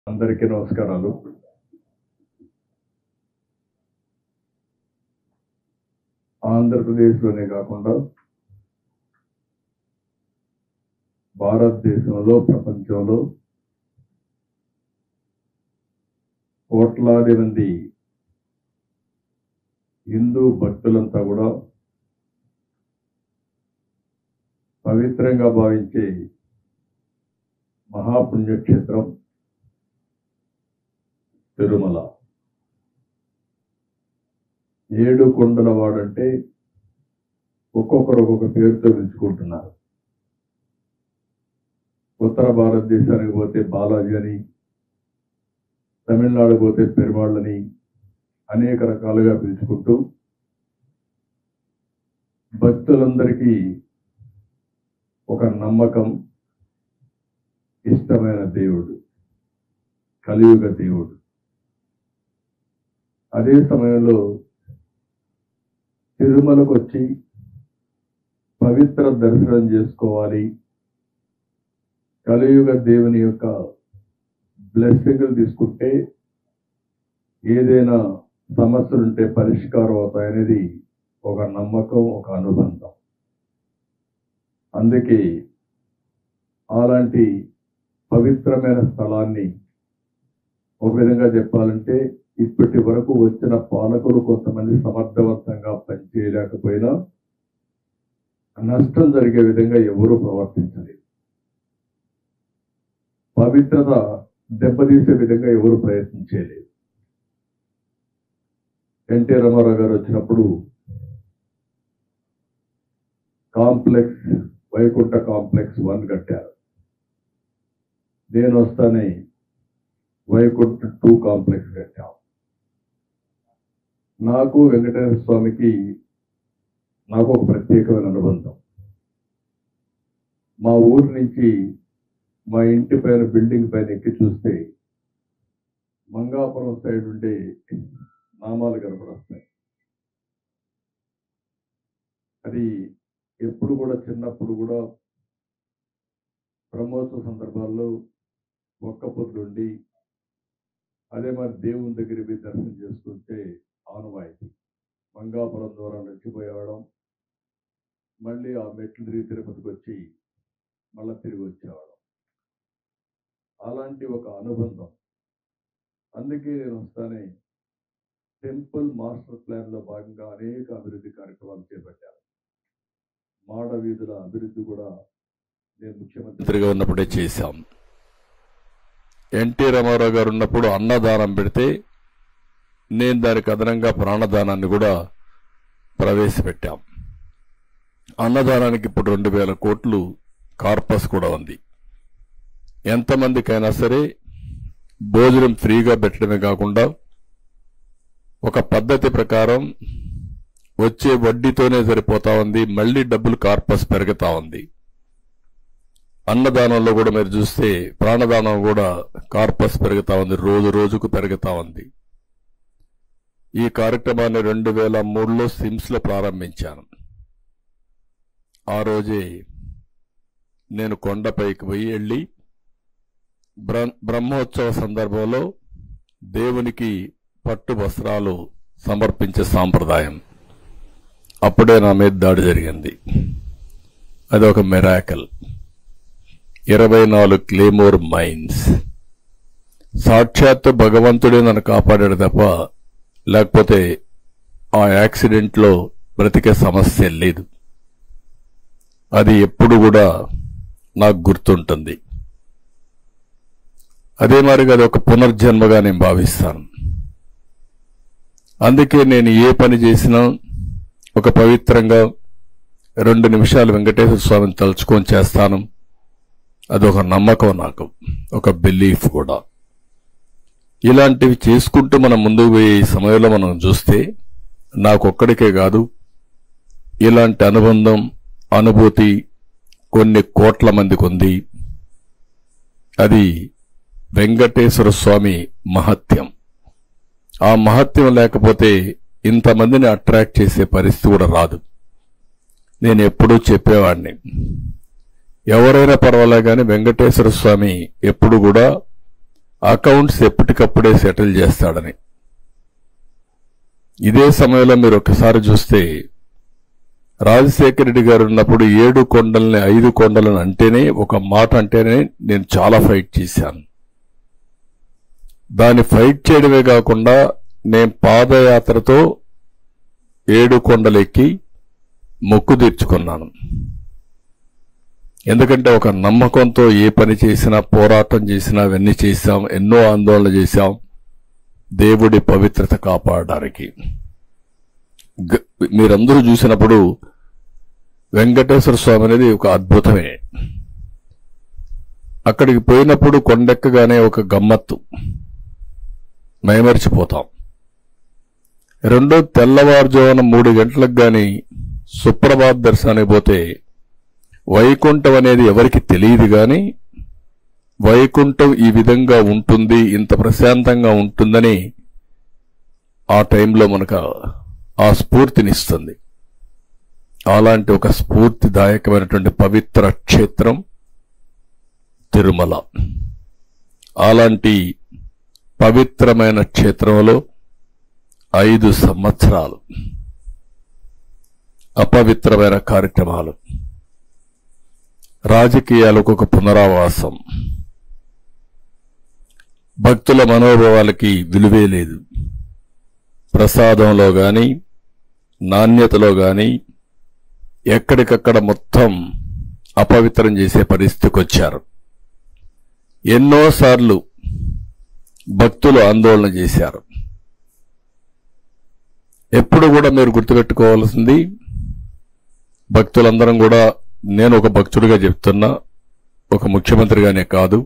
అందరికీ నమస్కారాలు. ఆంధ్రప్రదేశ్లోనే కాకుండా భారతదేశంలో, ప్రపంచంలో కోట్లాది మంది హిందూ భక్తులంతా కూడా పవిత్రంగా భావించే మహాపుణ్యక్షేత్రం తిరుమల. 7 కొండల వాడంటే ఒక్కొక్కరు ఒక్కొక్క పేరుతో పిలుచుకుంటున్నారు. ఉత్తర భారతదేశానికి పోతే బాలాజీ అని, తమిళనాడు పోతే పెరుమాళ్ళని అనేక రకాలుగా పిలుచుకుంటూ భక్తులందరికీ ఒక నమ్మకం, ఇష్టమైన దేవుడు, కలియుగ దేవుడు. అదే సమయంలో తిరుమలకు వచ్చి పవిత్ర దర్శనం చేసుకోవాలి, కలియుగ దేవుని యొక్క బ్లెస్సింగ్లు తీసుకుంటే ఏదైనా సమస్యలుంటే పరిష్కారం అవుతాయనేది ఒక నమ్మకం, ఒక అనుబంధం. అందుకే అలాంటి పవిత్రమైన స్థలాన్ని ఒక విధంగా చెప్పాలంటే ఇప్పటి వరకు వచ్చిన పాలకులు కొంతమంది సమర్థవంతంగా పనిచేయలేకపోయినా నష్టం జరిగే విధంగా ఎవరూ ప్రవర్తించలేదు. పవిత్రత దెబ్బతీసే విధంగా ఎవరు ప్రయత్నించలేదు. ఎన్టీ రామారావు గారు వచ్చినప్పుడు కాంప్లెక్స్, వైకుంఠ కాంప్లెక్స్ 1 కట్టారు. నేను వస్తానే వైకుంఠ 2 కాంప్లెక్స్ కట్టాం. నాకు వెంకటేశ్వర స్వామికి నాకు ఒక ప్రత్యేకమైన అనుబంధం. మా ఊరు నుంచి మా ఇంటి పైన బిల్డింగ్ పైన ఎక్కి చూస్తే మంగాపురం సైడ్ ఉండే నామాలు కనపడొస్తాయి. అది ఎప్పుడు కూడా చిన్నప్పుడు కూడా బ్రహ్మోత్సవ సందర్భాల్లో ఒక్క పొద్దుండి అదే మరి దేవుని దగ్గరికి దర్శనం చేసుకుంటే ఆనవాయితీ. మంగాపురం ద్వారా నడిచిపోయేవాళ్ళం, మళ్ళీ ఆ మెట్లు తిరిగి తిరుపతికి వచ్చి మళ్ళీ తిరిగి వచ్చేవాళ్ళం. అలాంటి ఒక అనుబంధం. అందుకే నేను వస్తానే టెంపుల్ మాస్టర్ ప్లాన్లో భాగంగా అనేక అభివృద్ధి కార్యక్రమాలు చేపట్టాను. మాడ వీధుల అభివృద్ధి కూడా నేను ముఖ్యమంత్రిగా ఉన్నప్పుడే చేశాం. ఎన్టీ రామారావు గారు ఉన్నప్పుడు అన్నదానం పెడితే నేను దానికి అదనంగా ప్రాణదానాన్ని కూడా ప్రవేశపెట్టాం. అన్నదానానికి ఇప్పుడు 2000 కోట్లు కార్పస్ కూడా ఉంది. ఎంతమందికైనా సరే భోజనం ఫ్రీగా పెట్టడమే కాకుండా ఒక పద్ధతి ప్రకారం వచ్చే వడ్డీతోనే సరిపోతా ఉంది. మళ్లీ డబ్బులు కార్పస్ పెరుగుతా ఉంది. అన్నదానంలో కూడా మీరు చూస్తే ప్రాణదానం కూడా కార్పస్ పెరుగుతా ఉంది, రోజు రోజుకు పెరుగుతా ఉంది. ఈ కార్యక్రమాన్ని 2003లో సిమ్స్లో ప్రారంభించాను. ఆ రోజే నేను కొండపైకి వెళ్ళి బ్రహ్మోత్సవ సందర్భంలో దేవునికి పట్టు వస్త్రాలు సమర్పించే సాంప్రదాయం అప్పుడే నా మీద దాడి జరిగింది. అది ఒక మిరాకల్. 24 claymore mines. సాక్షాత్తు భగవంతుడే నన్ను కాపాడాడు తప్ప లేకపోతే ఆ యాక్సిడెంట్లో బ్రతికే సమస్య లేదు. అది ఎప్పుడు కూడా నాకు గుర్తుంటుంది. అదే మరిగా అది ఒక పునర్జన్మగా నేను భావిస్తాను. అందుకే నేను ఏ పని చేసినా ఒక పవిత్రంగా 2 నిమిషాలు వెంకటేశ్వర స్వామిని తలుచుకొని చేస్తాను. అదొక నమ్మకం, నాకు ఒక బిలీఫ్ కూడా. ఇలాంటివి చేసుకుంటూ మనం ముందుకు పోయే సమయంలో మనం చూస్తే నాకొక్కడికే కాదు, ఇలాంటి అనుబంధం, అనుభూతి కొన్ని కోట్ల మందికి ఉంది. అది వెంకటేశ్వర స్వామి మహత్యం. ఆ మహత్యం లేకపోతే ఇంతమందిని అట్రాక్ట్ చేసే పరిస్థితి కూడా రాదు. నేను ఎప్పుడూ చెప్పేవాడిని, ఎవరైనా పర్వాలే కానీ వెంకటేశ్వర స్వామి ఎప్పుడు కూడా అకౌంట్స్ ఎప్పటికప్పుడే సెటిల్ చేస్తాడని. ఇదే సమయంలో మీరు ఒకసారి చూస్తే రాజశేఖర రెడ్డి గారు ఉన్నప్పుడు 7 కొండల్ని 5 కొండలను అంటేనే, ఒక మాట అంటేనే నేను చాలా ఫైట్ చేశాను. దాన్ని ఫైట్ చేయడమే కాకుండా నేను పాదయాత్రతో 7 కొండలెక్కి మొక్కు తీర్చుకున్నాను. ఎందుకంటే ఒక నమ్మకంతో ఏ పని చేసినా, పోరాటం చేసినా, అవన్నీ చేశాం, ఎన్నో ఆందోళన చేశాం దేవుడి పవిత్రత కాపాడడానికి. మీరందరూ చూసినప్పుడు వెంకటేశ్వర స్వామి అనేది ఒక అద్భుతమే. అక్కడికి పోయినప్పుడు కొండెక్కగానే ఒక గమ్మత్తు, మైమరిచిపోతాం. రెండో తెల్లవారుజామున 3 గంటలకు గాని సుప్రభాత్ దర్శనానికి పోతే వైకుంఠం అనేది ఎవరికి తెలియదు గాని వైకుంఠం ఈ విధంగా ఉంటుంది, ఇంత ప్రశాంతంగా ఉంటుందని ఆ టైంలో మనకు ఆ స్ఫూర్తినిస్తుంది. అలాంటి ఒక స్ఫూర్తిదాయకమైనటువంటి పవిత్ర క్షేత్రం తిరుమల. అలాంటి పవిత్రమైన క్షేత్రంలో 5 సంవత్సరాలు అపవిత్రమైన కార్యక్రమాలు, రాజకీయాలకు ఒక పునరావాసం, భక్తుల మనోభావాలకి విలువే లేదు. ప్రసాదంలో గాని, నాణ్యతలో గాని ఎక్కడికక్కడ మొత్తం అపవిత్రం చేసే పరిస్థితికి వచ్చారు. ఎన్నోసార్లు భక్తులు ఆందోళన చేశారు. ఎప్పుడు కూడా మీరు గుర్తుపెట్టుకోవాల్సింది, భక్తులందరం కూడా, నేను ఒక భక్తుడిగా చెప్తున్నా, ఒక ముఖ్యమంత్రిగానే కాదు,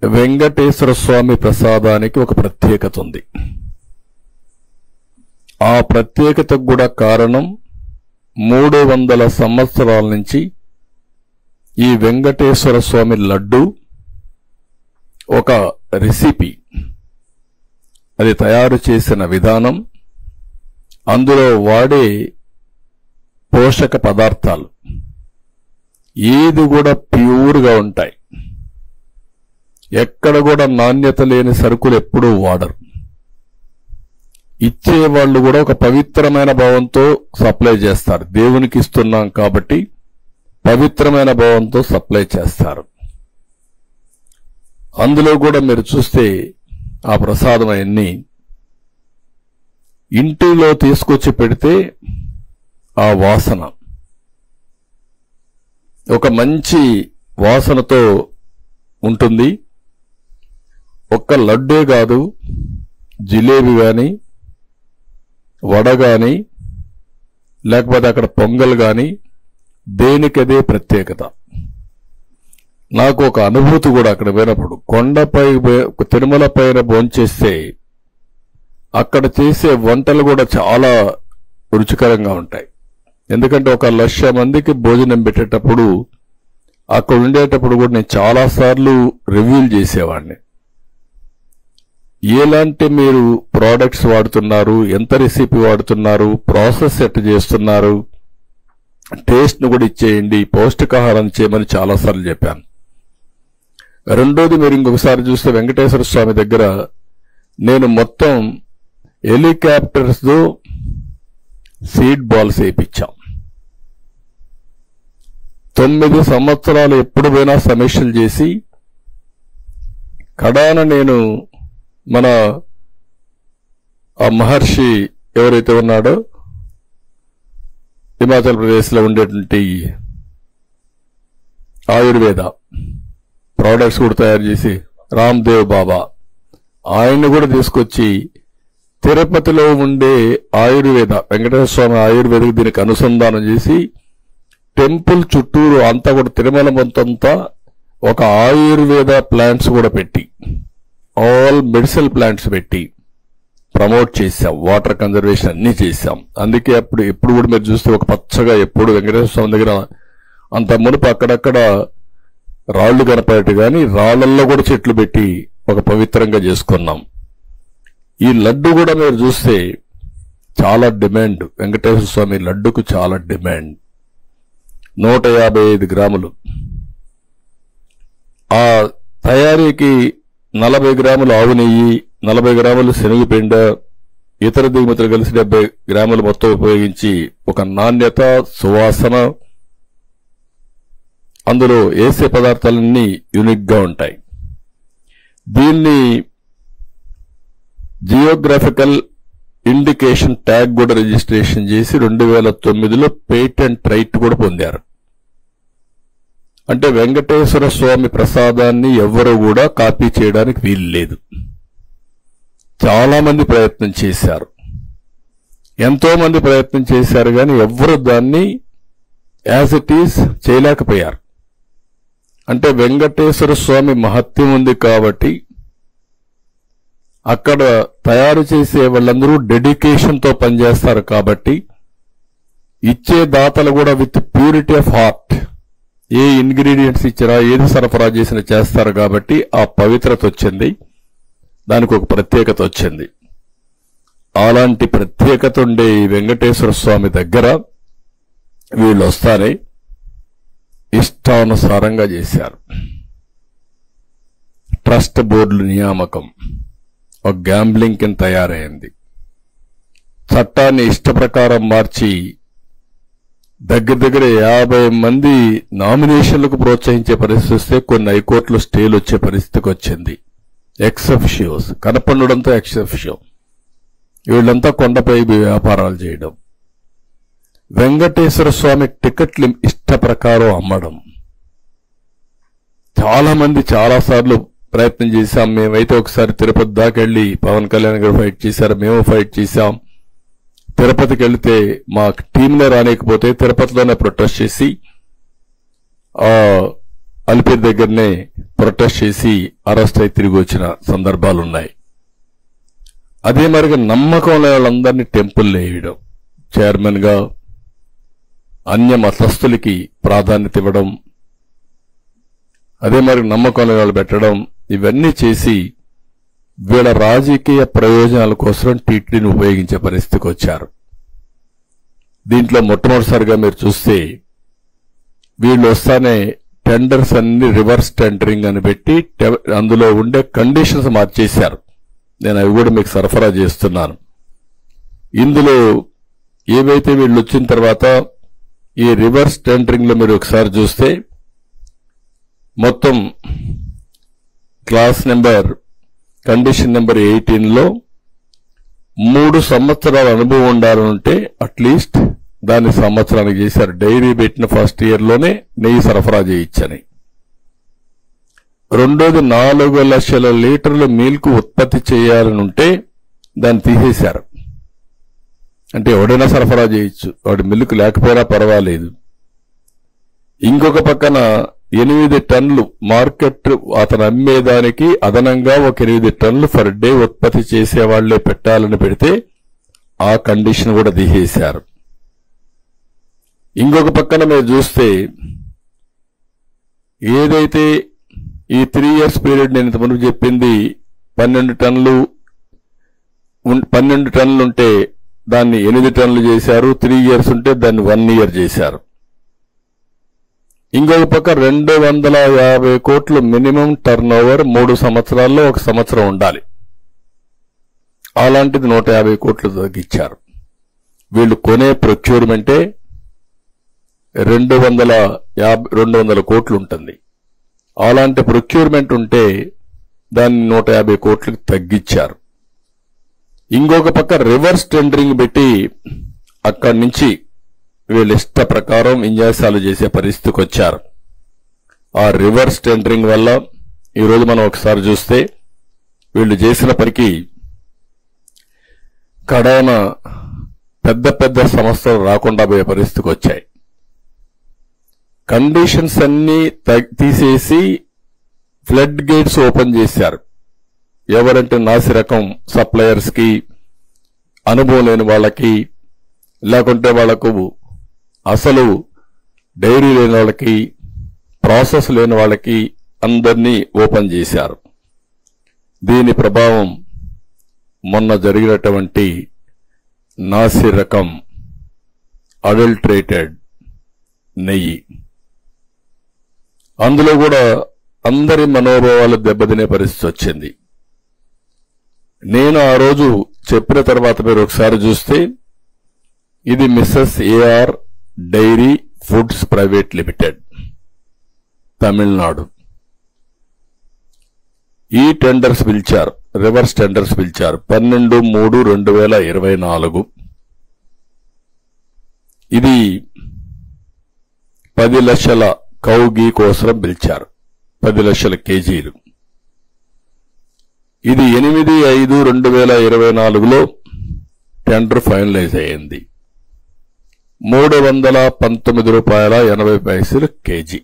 వెంకటేశ్వర స్వామి ప్రసాదానికి ఒక ప్రత్యేకత ఉంది. ఆ ప్రత్యేకతకు కూడా కారణం 300 సంవత్సరాల నుంచి ఈ వెంకటేశ్వర స్వామి లడ్డు ఒక రెసిపీ, అది తయారు చేసిన విధానం, అందులో వాడే పోషక పదార్థాలు ఏది కూడా ప్యూర్గా ఉంటాయి. ఎక్కడ కూడా నాణ్యత లేని సరుకులు ఎప్పుడూ వాడరు. ఇచ్చేవాళ్లు కూడా ఒక పవిత్రమైన భావంతో సప్లై చేస్తారు. దేవునికి ఇస్తున్నాం కాబట్టి పవిత్రమైన భావంతో సప్లై చేస్తారు. అందులో కూడా మీరు చూస్తే ఆ ప్రసాదం అన్ని ఇంటిలో తీసుకొచ్చి పెడితే ఆ వాసన ఒక మంచి వాసనతో ఉంటుంది. ఒక్క లడ్డే కాదు, జిలేబీ గాని, వడ గాని, లేకపోతే అక్కడ పొంగల్ గాని, దేనికదే ప్రత్యేకత. నాకు ఒక అనుభూతి కూడా అక్కడ పోయినప్పుడు, కొండపై తిరుమల పైన భోంచేస్తే అక్కడ చేసే వంటలు కూడా చాలా రుచికరంగా ఉంటాయి. ఎందుకంటే 1,00,000 మందికి భోజనం పెట్టేటప్పుడు అక్కడ ఉండేటప్పుడు కూడా నేను చాలాసార్లు రివ్యూలు చేసేవాడిని. ఎలాంటి మీరు ప్రోడక్ట్స్ వాడుతున్నారు, ఎంత రెసిపీ వాడుతున్నారు, ప్రాసెస్ ఎట్ చేస్తున్నారు, టేస్ట్ ను కూడా ఇచ్చేయండి, పౌష్టికాహారం చేయమని చాలాసార్లు చెప్పాను. రెండోది, మీరు ఇంకొకసారి చూస్తే వెంకటేశ్వర స్వామి దగ్గర నేను మొత్తం హెలికాప్టర్స్ తో సీడ్ బాల్స్ వేయించాం. 9 సంవత్సరాలు ఎప్పుడు పోయినా సమీక్షలు చేసి కడాన నేను మన ఆ మహర్షి ఎవరైతే ఉన్నాడో హిమాచల్ ప్రదేశ్లో ఉండేటువంటి ఆయుర్వేద ప్రోడక్ట్స్ కూడా తయారు చేసి రామ్దేవ్ బాబా ఆయన్ని కూడా తీసుకొచ్చి తిరుపతిలో ఉండే ఆయుర్వేద వెంకటేశ్వర స్వామి ఆయుర్వేదకు దీనికి అనుసంధానం చేసి టెంపుల్ చుట్టూరు అంతా కూడా తిరుమల మొత్తంతా ఒక ఆయుర్వేద ప్లాంట్స్ కూడా పెట్టి, ఆల్ మెడిసినల్ ప్లాంట్స్ పెట్టి ప్రమోట్ చేశాం. వాటర్ కన్జర్వేషన్ అన్ని చేశాం. అందుకే ఎప్పుడు కూడా మీరు చూస్తే ఒక పచ్చగా ఎప్పుడు వెంకటేశ్వర స్వామి దగ్గర అంత మునుపు అక్కడక్కడ రాళ్లు కనపడేట్టు గాని రాళ్లల్లో కూడా చెట్లు పెట్టి ఒక పవిత్రంగా చేసుకున్నాం. ఈ లడ్డు కూడా మీరు చూస్తే చాలా డిమాండ్, వెంకటేశ్వర స్వామి లడ్డుకు చాలా డిమాండ్. 155 గ్రాములు. ఆ తయారీకి 40 గ్రాములు ఆవు నెయ్యి, 40 గ్రాములు శనగపిండ, ఇతర దిగుమతులు కలిసి 70 గ్రాములు మొత్తం ఉపయోగించి ఒక నాణ్యత, సువాసన, అందులో వేసే పదార్థాలన్నీ యూనిక్ గా ఉంటాయి. దీన్ని జియోగ్రాఫికల్ ఇండికేషన్ ట్యాగ్ కూడా రిజిస్ట్రేషన్ చేసి 2009లో పేటెంట్ రైట్ కూడా పొందారు. అంటే వెంకటేశ్వర స్వామి ప్రసాదాన్ని ఎవ్వరూ కూడా కాపీ చేయడానికి వీలు లేదు. చాలా మంది ప్రయత్నం చేశారు, ఎంతో మంది ప్రయత్నం చేశారు, కానీ ఎవ్వరూ దాన్ని యాజ్ ఇట్ ఈజ్ చేయలేకపోయారు. అంటే వెంకటేశ్వర స్వామి మహత్యం ఉంది కాబట్టి అక్కడ తయారు చేసే వాళ్ళందరూ డెడికేషన్తో పనిచేస్తారు కాబట్టి ఇచ్చే దాతలు కూడా with purity of heart A ingredients ఇచ్చినా ఏది సరఫరా చేసినా చేస్తారు కాబట్టి ఆ పవిత్రత వచ్చింది, దానికి ఒక ప్రత్యేకత వచ్చింది. అలాంటి ప్రత్యేకత ఉండే ఈ వెంకటేశ్వర స్వామి దగ్గర వీళ్ళు వస్తానే ఇష్టానుసారంగా చేశారు. ట్రస్ట్ బోర్డుల నియామకం ఒక గ్యాంబ్లింగ్ కింద తయారైంది. చట్టాన్ని ఇష్టప్రకారం మార్చి దగ్గర 50 మంది నామినేషన్లకు ప్రోత్సహించే పరిస్థితి వస్తే కొన్ని హైకోర్టులో స్టేలు వచ్చే పరిస్థితికి వచ్చింది. ఎక్సెఫిషియోస్ కనపడడంతో ఎక్సెఫిషియో వీళ్ళంతా కొండపై వ్యాపారాలు చేయడం, వెంకటేశ్వర స్వామి టికెట్లు ఇష్ట ప్రకారం అమ్మడం. చాలా మంది చాలాసార్లు ప్రయత్నం చేశాం. మేమైతే ఒకసారి తిరుపతి దాకెళ్లి పవన్ కళ్యాణ్ గారు ఫైట్ చేశారు, మేము ఫైట్ చేశాం. తిరుపతికి వెళితే మా టీంలో రానికపోతే తిరుపతిలోనే ప్రొటెస్ట్ చేసి అలిపిరి దగ్గరనే ప్రొటెస్ట్ చేసి అరెస్ట్ అయి తిరిగి వచ్చిన సందర్భాలున్నాయి. అదే మరిగా నమ్మకం లేని వాళ్ళందరినీ టెంపుల్లో వేయడం, చైర్మన్ గా అన్య మతస్థులకి ప్రాధాన్యత ఇవ్వడం, అదే మరి నమ్మకం లేని వాళ్ళు పెట్టడం, ఇవన్నీ చేసి వీళ్ళ రాజకీయ ప్రయోజనాల కోసం టీటీడీని ఉపయోగించే పరిస్థితికి వచ్చారు. దీంట్లో మొట్టమొదటిసారిగా మీరు చూస్తే వీళ్ళు వస్తానే టెండర్స్ అన్ని రివర్స్ టెండరింగ్ అని పెట్టి అందులో ఉండే కండిషన్స్ మార్చేశారు. నేను అవి కూడా మీకు సరఫరా చేస్తున్నాను. ఇందులో ఏవైతే వీళ్ళు వచ్చిన తర్వాత ఈ రివర్స్ టెండరింగ్ లో మీరు ఒకసారి చూస్తే మొత్తం క్లాస్ నెంబర్ కండిషన్ నెంబర్ 18లో 3 సంవత్సరాల అనుభవం ఉండాలంటే అట్లీస్ట్ దాన్ని సంవత్సరానికి చేశారు. డైరీ పెట్టిన ఫస్ట్ ఇయర్ లోనే నెయ్యి సరఫరా చేయొచ్చని. రెండోది 4 లక్షల లీటర్ల మిల్క్ ఉత్పత్తి చేయాలని ఉంటే దాన్ని తీసేశారు. అంటే ఎవడైనా సరఫరా చేయొచ్చు, వాడి మిల్క్ లేకపోయినా పర్వాలేదు. ఇంకొక పక్కన 8 టన్నులు మార్కెట్ అతను అమ్మేదానికి అదనంగా ఒక 8 టన్నులు పర్ డే ఉత్పత్తి చేసేవాళ్లే పెట్టాలని పెడితే ఆ కండిషన్ కూడా తీసేశారు. ఇంకొక పక్కన మీరు చూస్తే ఏదైతే ఈ 3 ఇయర్స్ పీరియడ్ నేను ఇంతకుముందు చెప్పింది 12 టన్నులు ఉంటే దాన్ని 8 టన్నులు చేశారు. 3 ఇయర్స్ ఉంటే దాన్ని 1 ఇయర్ చేశారు. ఇంకొక పక్క 250 కోట్లు మినిమం టర్న్ ఓవర్ 3 సంవత్సరాల్లో 1 సంవత్సరం ఉండాలి. అలాంటిది 150 కోట్లు తగ్గించారు. వీళ్ళు కొనే ప్రొక్యూర్మెంటే 200 కోట్లు ఉంటుంది. అలాంటి ప్రొక్యూర్మెంట్ ఉంటే దాన్ని 150 కోట్లకు తగ్గించారు. ఇంకొక పక్క రివర్స్ టెండరింగ్ పెట్టి అక్కడి నుంచి వీళ్ళ ఇష్ట ప్రకారం విన్యాసాలు చేసే పరిస్థితికి వచ్చారు. ఆ రివర్స్ టెండరింగ్ వల్ల ఈరోజు మనం ఒకసారి చూస్తే వీళ్ళు చేసిన పనికి కడాన పెద్ద సంస్థలు రాకుండా పోయే పరిస్థితికి వచ్చాయి. కండిషన్స్ అన్ని తీసేసి ఫ్లడ్ గేట్స్ ఓపెన్ చేశారు. ఎవరంటే నాసి రకం సప్లయర్స్ కి, అనుభవం లేని వాళ్ళకి, లేకుంటే వాళ్లకు అసలు డైరీ లేని వాళ్ళకి, ప్రాసెస్ లేని వాళ్ళకి అందరినీ ఓపెన్ చేశారు. దీని ప్రభావం మొన్న జరిగినటువంటి నాసి రకం అడల్టరేటెడ్ నెయ్యి, అందులో కూడా అందరి మనోభావాలు దెబ్బతినే పరిస్థితి వచ్చింది. నేను ఆ రోజు చెప్పిన తర్వాత మీరు ఒకసారి చూస్తే ఇది Mrs AR dairy foods private limited, Tamil Nadu. ఈ టెండర్స్ పిలిచారు, రివర్స్ టెండర్స్ పిలిచారు 12/3/2024. ఇది 10 లక్షల కౌ గీ కోసం పిలిచారు, 10 లక్షల కేజీలు. ఇది 8/5/2024లో టెండర్ ఫైనలైజ్ అయ్యింది. ₹319.80 కేజీ.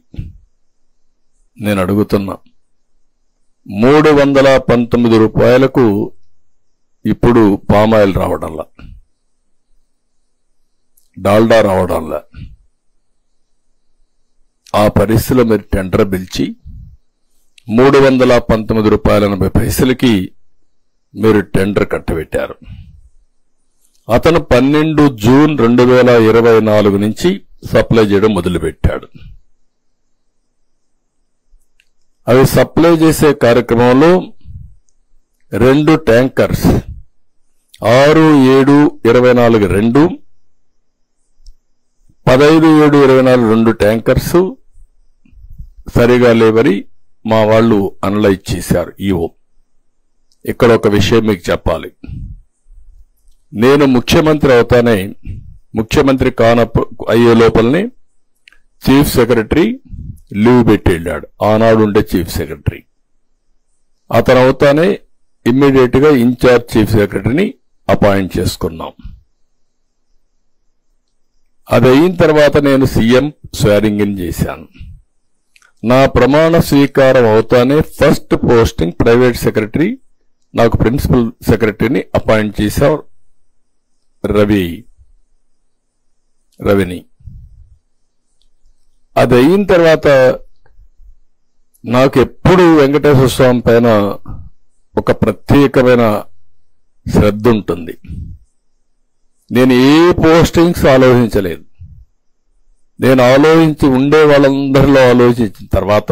నేను అడుగుతున్నా, ₹319 ఇప్పుడు పామాయిల్ రావడంలా, డాల్డా రావడంలా. ఆ పరిస్థితిలో మీరు టెండర్ పిలిచి ₹319.80 మీరు టెండర్ కట్టబెట్టారు. అతను 12 జూన్ 2024 నుంచి సప్లై చేయడం మొదలుపెట్టాడు. అవి సప్లై చేసే కార్యక్రమంలో 2 ట్యాంకర్స్ 6/7/24 2, 15/7/24 2 ట్యాంకర్స్ సరిగా లేవని మా వాళ్ళు అనలైజ్ చేశారు. ఈవో ఇక్కడ ఒక విషయం మీకు చెప్పాలి. నేను ముఖ్యమంత్రి అవుతానే, ముఖ్యమంత్రి అయ్యే లోపలనే చీఫ్ సెక్రటరీ లీవ్ పెట్టి వెళ్ళాడు, ఆనాడు ఉండే చీఫ్ సెక్రటరీ. అతను అవుతానే ఇమ్మీడియట్ గా ఇన్ఛార్జ్ చీఫ్ సెక్రటరీని అపాయింట్ చేసుకున్నాం. అది అయిన తర్వాత నేను సీఎం స్వేరింగ్ ఇన్ చేశాను. నా ప్రమాణ స్వీకారం అవుతానే ఫస్ట్ పోస్టింగ్ ప్రైవేట్ సెక్రటరీ, నాకు ప్రిన్సిపల్ సెక్రటరీని అపాయింట్ చేశారు, రవిని. అది అయిన తర్వాత నాకు ఎప్పుడు వెంకటేశ్వర స్వామి పైన ఒక ప్రత్యేకమైన శ్రద్ధ ఉంటుంది. నేను ఏ పోస్టింగ్స్ ఆలోచించలేదు. నేను ఆలోచించి ఉండే వాళ్ళందరిలో ఆలోచించిన తర్వాత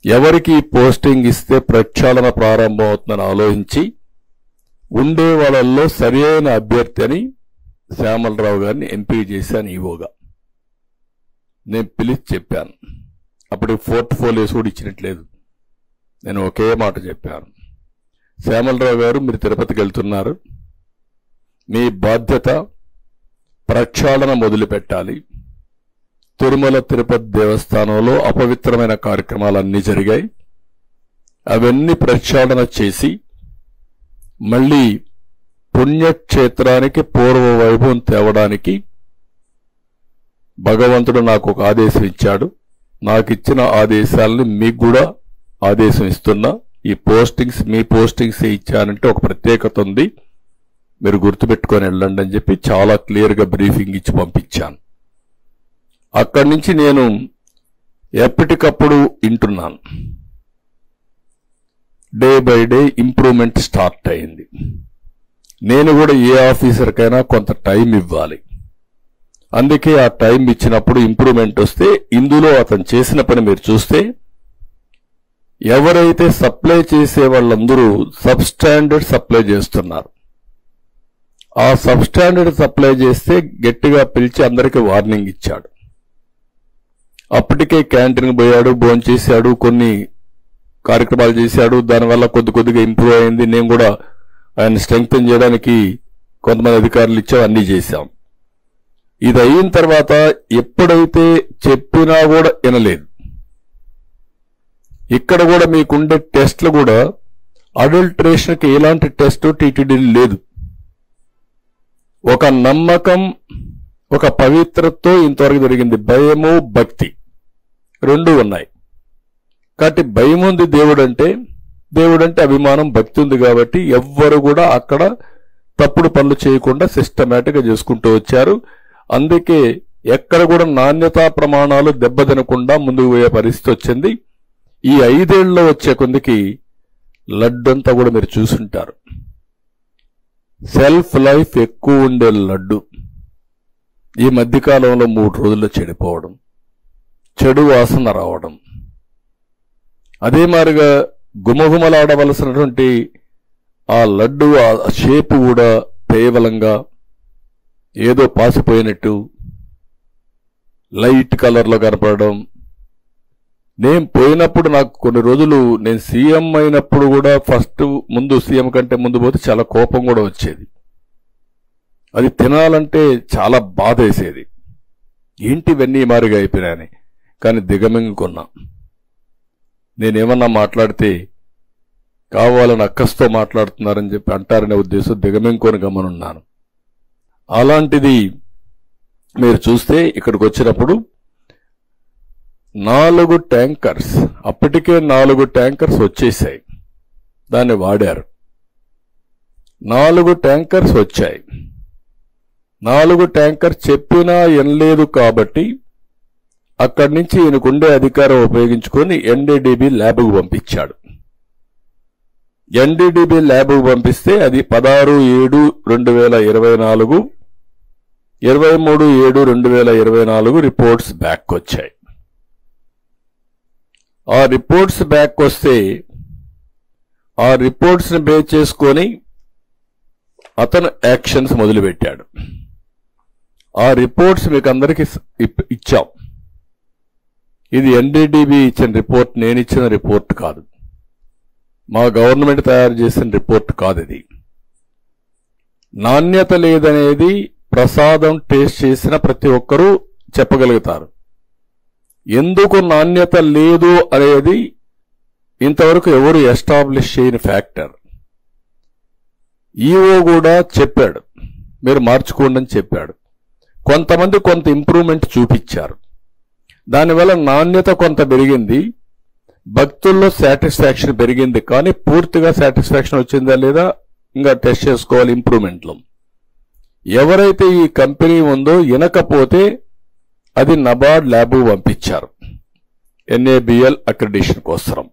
ఎవరికి పోస్టింగ్ ఇస్తే ప్రక్షాళన ప్రారంభం అవుతుందని ఆలోచించి ఉండే వాళ్ళల్లో సరైన అభ్యర్థి అని శ్యామలరావు గారిని ఎంపిక చేశాను ఈవోగా. నేను పిలిచి చెప్పాను. అప్పుడు పోర్ట్ఫోలియోస్ కూడా ఇచ్చినట్లేదు. నేను ఒకే మాట చెప్పాను, శ్యామలరావు గారు మీరు తిరుపతికి వెళ్తున్నారు, మీ బాధ్యత ప్రక్షాళన మొదలు పెట్టాలి. తిరుమల తిరుపతి దేవస్థానంలో అపవిత్రమైన కార్యక్రమాలన్నీ జరిగాయి, అవన్నీ ప్రక్షాళన చేసి మళ్లీ పుణ్యక్షేత్రానికి పూర్వ వైభవం తేవడానికి భగవంతుడు నాకు ఒక ఆదేశం ఇచ్చాడు. నాకిచ్చిన ఆదేశాలని మీకు కూడా ఆదేశం ఇస్తున్నా. ఈ పోస్టింగ్స్ మీ పోస్టింగ్స్ ఇచ్చానంటే ఒక ప్రత్యేకత ఉంది, మీరు గుర్తుపెట్టుకొని వెళ్ళండి అని చెప్పి చాలా క్లియర్ గా బ్రీఫింగ్ ఇచ్చి పంపించాను. అక్కడి నుంచి నేను ఎప్పటికప్పుడు వింటున్నాను. Day by day improvement start అయింది. నేను కూడా ఏ ఆఫీసర్కైనా కొంత టైం ఇవ్వాలి. అందుకే ఆ టైం ఇచ్చినప్పుడు ఇంప్రూవ్మెంట్ వస్తే, ఇందులో అతను చేసిన పని మీరు చూస్తే ఎవరైతే సప్లై చేసే వాళ్ళందరూ సబ్ స్టాండర్డ్ సప్లై చేస్తున్నారు. ఆ సబ్ స్టాండర్డ్ సప్లై చేస్తే గట్టిగా పిలిచి అందరికీ వార్నింగ్ ఇచ్చాడు. అప్పటికే క్యాంటీన్ పోయాడు, భోంచేశాడు, కొన్ని కార్యక్రమాలు చేశాడు. దానివల్ల కొద్దిగా ఇంప్రూవ్ అయింది. నేను కూడా ఆయన స్ట్రెంగ్తన్ చేయడానికి కొంతమంది అధికారులు ఇచ్చాం, అన్నీ చేశాం. ఇది అయిన తర్వాత ఎప్పుడైతే చెప్పినా కూడా వినలేదు. ఇక్కడ కూడా మీకుండే టెస్ట్లు కూడా అడల్ట్రేషన్కి ఎలాంటి టెస్ట్ టీటీడీ లేదు. ఒక నమ్మకం, ఒక పవిత్రతో ఇంతవరకు జరిగింది. భయము, భక్తి రెండు ఉన్నాయి. కాబట్టి భయం ఉంది దేవుడంటే అభిమానం, భక్తి ఉంది. కాబట్టి ఎవ్వరు కూడా అక్కడ తప్పుడు పనులు చేయకుండా సిస్టమేటిక్ గా చేసుకుంటూ వచ్చారు. అందుకే ఎక్కడ కూడా నాణ్యతా ప్రమాణాలు దెబ్బతినకుండా ముందుకు పోయే పరిస్థితి వచ్చింది. ఈ 5 ఏళ్లలో వచ్చే కొందికి లడ్డంతా కూడా మీరు చూసుంటారు. సెల్ఫ్ లైఫ్ ఎక్కువ ఉండే లడ్డు ఈ మధ్యకాలంలో 3 రోజుల్లో చెడిపోవడం, చెడు వాసన రావడం, అదే మాదిరిగా గుమగుమలాడవలసినటువంటి ఆ లడ్డు ఆ షేపు కూడా కేవలంగా ఏదో పాసిపోయినట్టు లైట్ కలర్లో కనపడడం. నేను పోయినప్పుడు నాకు కొన్ని రోజులు నేను సీఎం అయినప్పుడు కూడా ముందు సీఎం కంటే ముందు పోతే చాలా కోపం కూడా వచ్చేది. అది తినాలంటే చాలా బాధ వేసేది. ఏంటి ఇవన్నీ మారిగా అయిపోయినాయని. కానీ దిగమింగుకున్నా. నేనేమన్నా మాట్లాడితే కావాలని అక్కస్తో మాట్లాడుతున్నారని చెప్పి అంటారనే ఉద్దేశం దిగమింగుకొని గమనున్నాను. అలాంటిది మీరు చూస్తే ఇక్కడికి వచ్చినప్పుడు 4 ట్యాంకర్స్, అప్పటికే 4 ట్యాంకర్స్ వచ్చేసాయి, దాన్ని వాడారు. 4 ట్యాంకర్స్ వచ్చాయి. 4 ట్యాంకర్స్ చెప్పినా ఎనలేదు కాబట్టి అక్కడి నుంచి ఈయనకుండే అధికారం ఉపయోగించుకొని ఎన్డీడీబీ ల్యాబ్కు పంపించాడు. ఎన్డీడీబీ ల్యాబ్కు పంపిస్తే అది 16/7/2024, 23/7/2024 రిపోర్ట్స్ బ్యాక్ వచ్చాయి. ఆ రిపోర్ట్స్ బ్యాక్ వస్తే ఆ రిపోర్ట్స్ ని బేస్ చేసుకొని అతను యాక్షన్స్ మొదలుపెట్టాడు. ఆ రిపోర్ట్స్ మీకు అందరికీ ఇచ్చాం. ఇది ఎన్డీడీబీ ఇచ్చిన రిపోర్ట్, నేను ఇచ్చిన రిపోర్ట్ కాదు, మా గవర్నమెంట్ తయారు చేసిన రిపోర్ట్ కాదు. ఇది నాణ్యత లేదనేది ప్రసాదం టేస్ట్ చేసిన ప్రతి ఒక్కరూ చెప్పగలుగుతారు. ఎందుకు నాణ్యత లేదు అనేది ఇంతవరకు ఎవరు ఎస్టాబ్లిష్ చేయని ఫ్యాక్టర్. ఈఓ కూడా చెప్పాడు, మీరు మార్చుకోండి అని చెప్పాడు. కొంతమంది కొంత ఇంప్రూవ్మెంట్ చూపించారు. దానివల్ల నాణ్యత కొంత పెరిగింది, భక్తుల్లో సాటిస్ఫాక్షన్ పెరిగింది. కానీ పూర్తిగా సాటిస్ఫాక్షన్ వచ్చిందా లేదా ఇంకా టెస్ట్ చేసుకోవాలి ఇంప్రూవ్మెంట్లో. ఎవరైతే ఈ కంపెనీ ఉందో వినకపోతే అది నబార్డ్ ల్యాబ్ పంపించారు NABL అక్రిడిషన్ కోసం.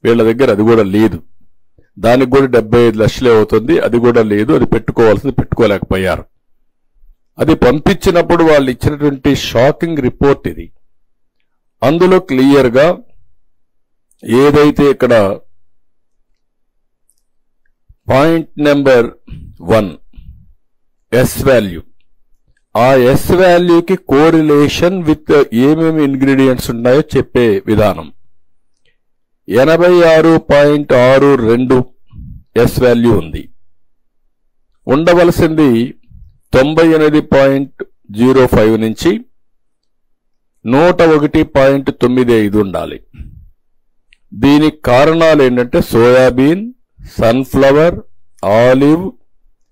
వీళ్ళ దగ్గర అది కూడా లేదు. దానికి కూడా 75 లక్షలే అవుతుంది. అది కూడా లేదు. అది పెట్టుకోవాల్సింది పెట్టుకోలేకపోయారు. అది పంపించినప్పుడు వాళ్ళు ఇచ్చినటువంటి షాకింగ్ రిపోర్ట్ ఇది. అందులో క్లియర్గా ఏదైతే ఇక్కడ పాయింట్ నెంబర్ 1 ఎస్ వాల్యూ, ఆ ఎస్ వాల్యూకి కోరిలేషన్ విత్ ఏమేమి ఇంగ్రీడియంట్స్ ఉన్నాయో చెప్పే విధానం. 86.62 ఎస్ వాల్యూ ఉంది. ఉండవలసింది 98.05 నుంచి 101.95 ఉండాలి. దీనికి కారణాలు ఏంటంటే soybean, sunflower, olive,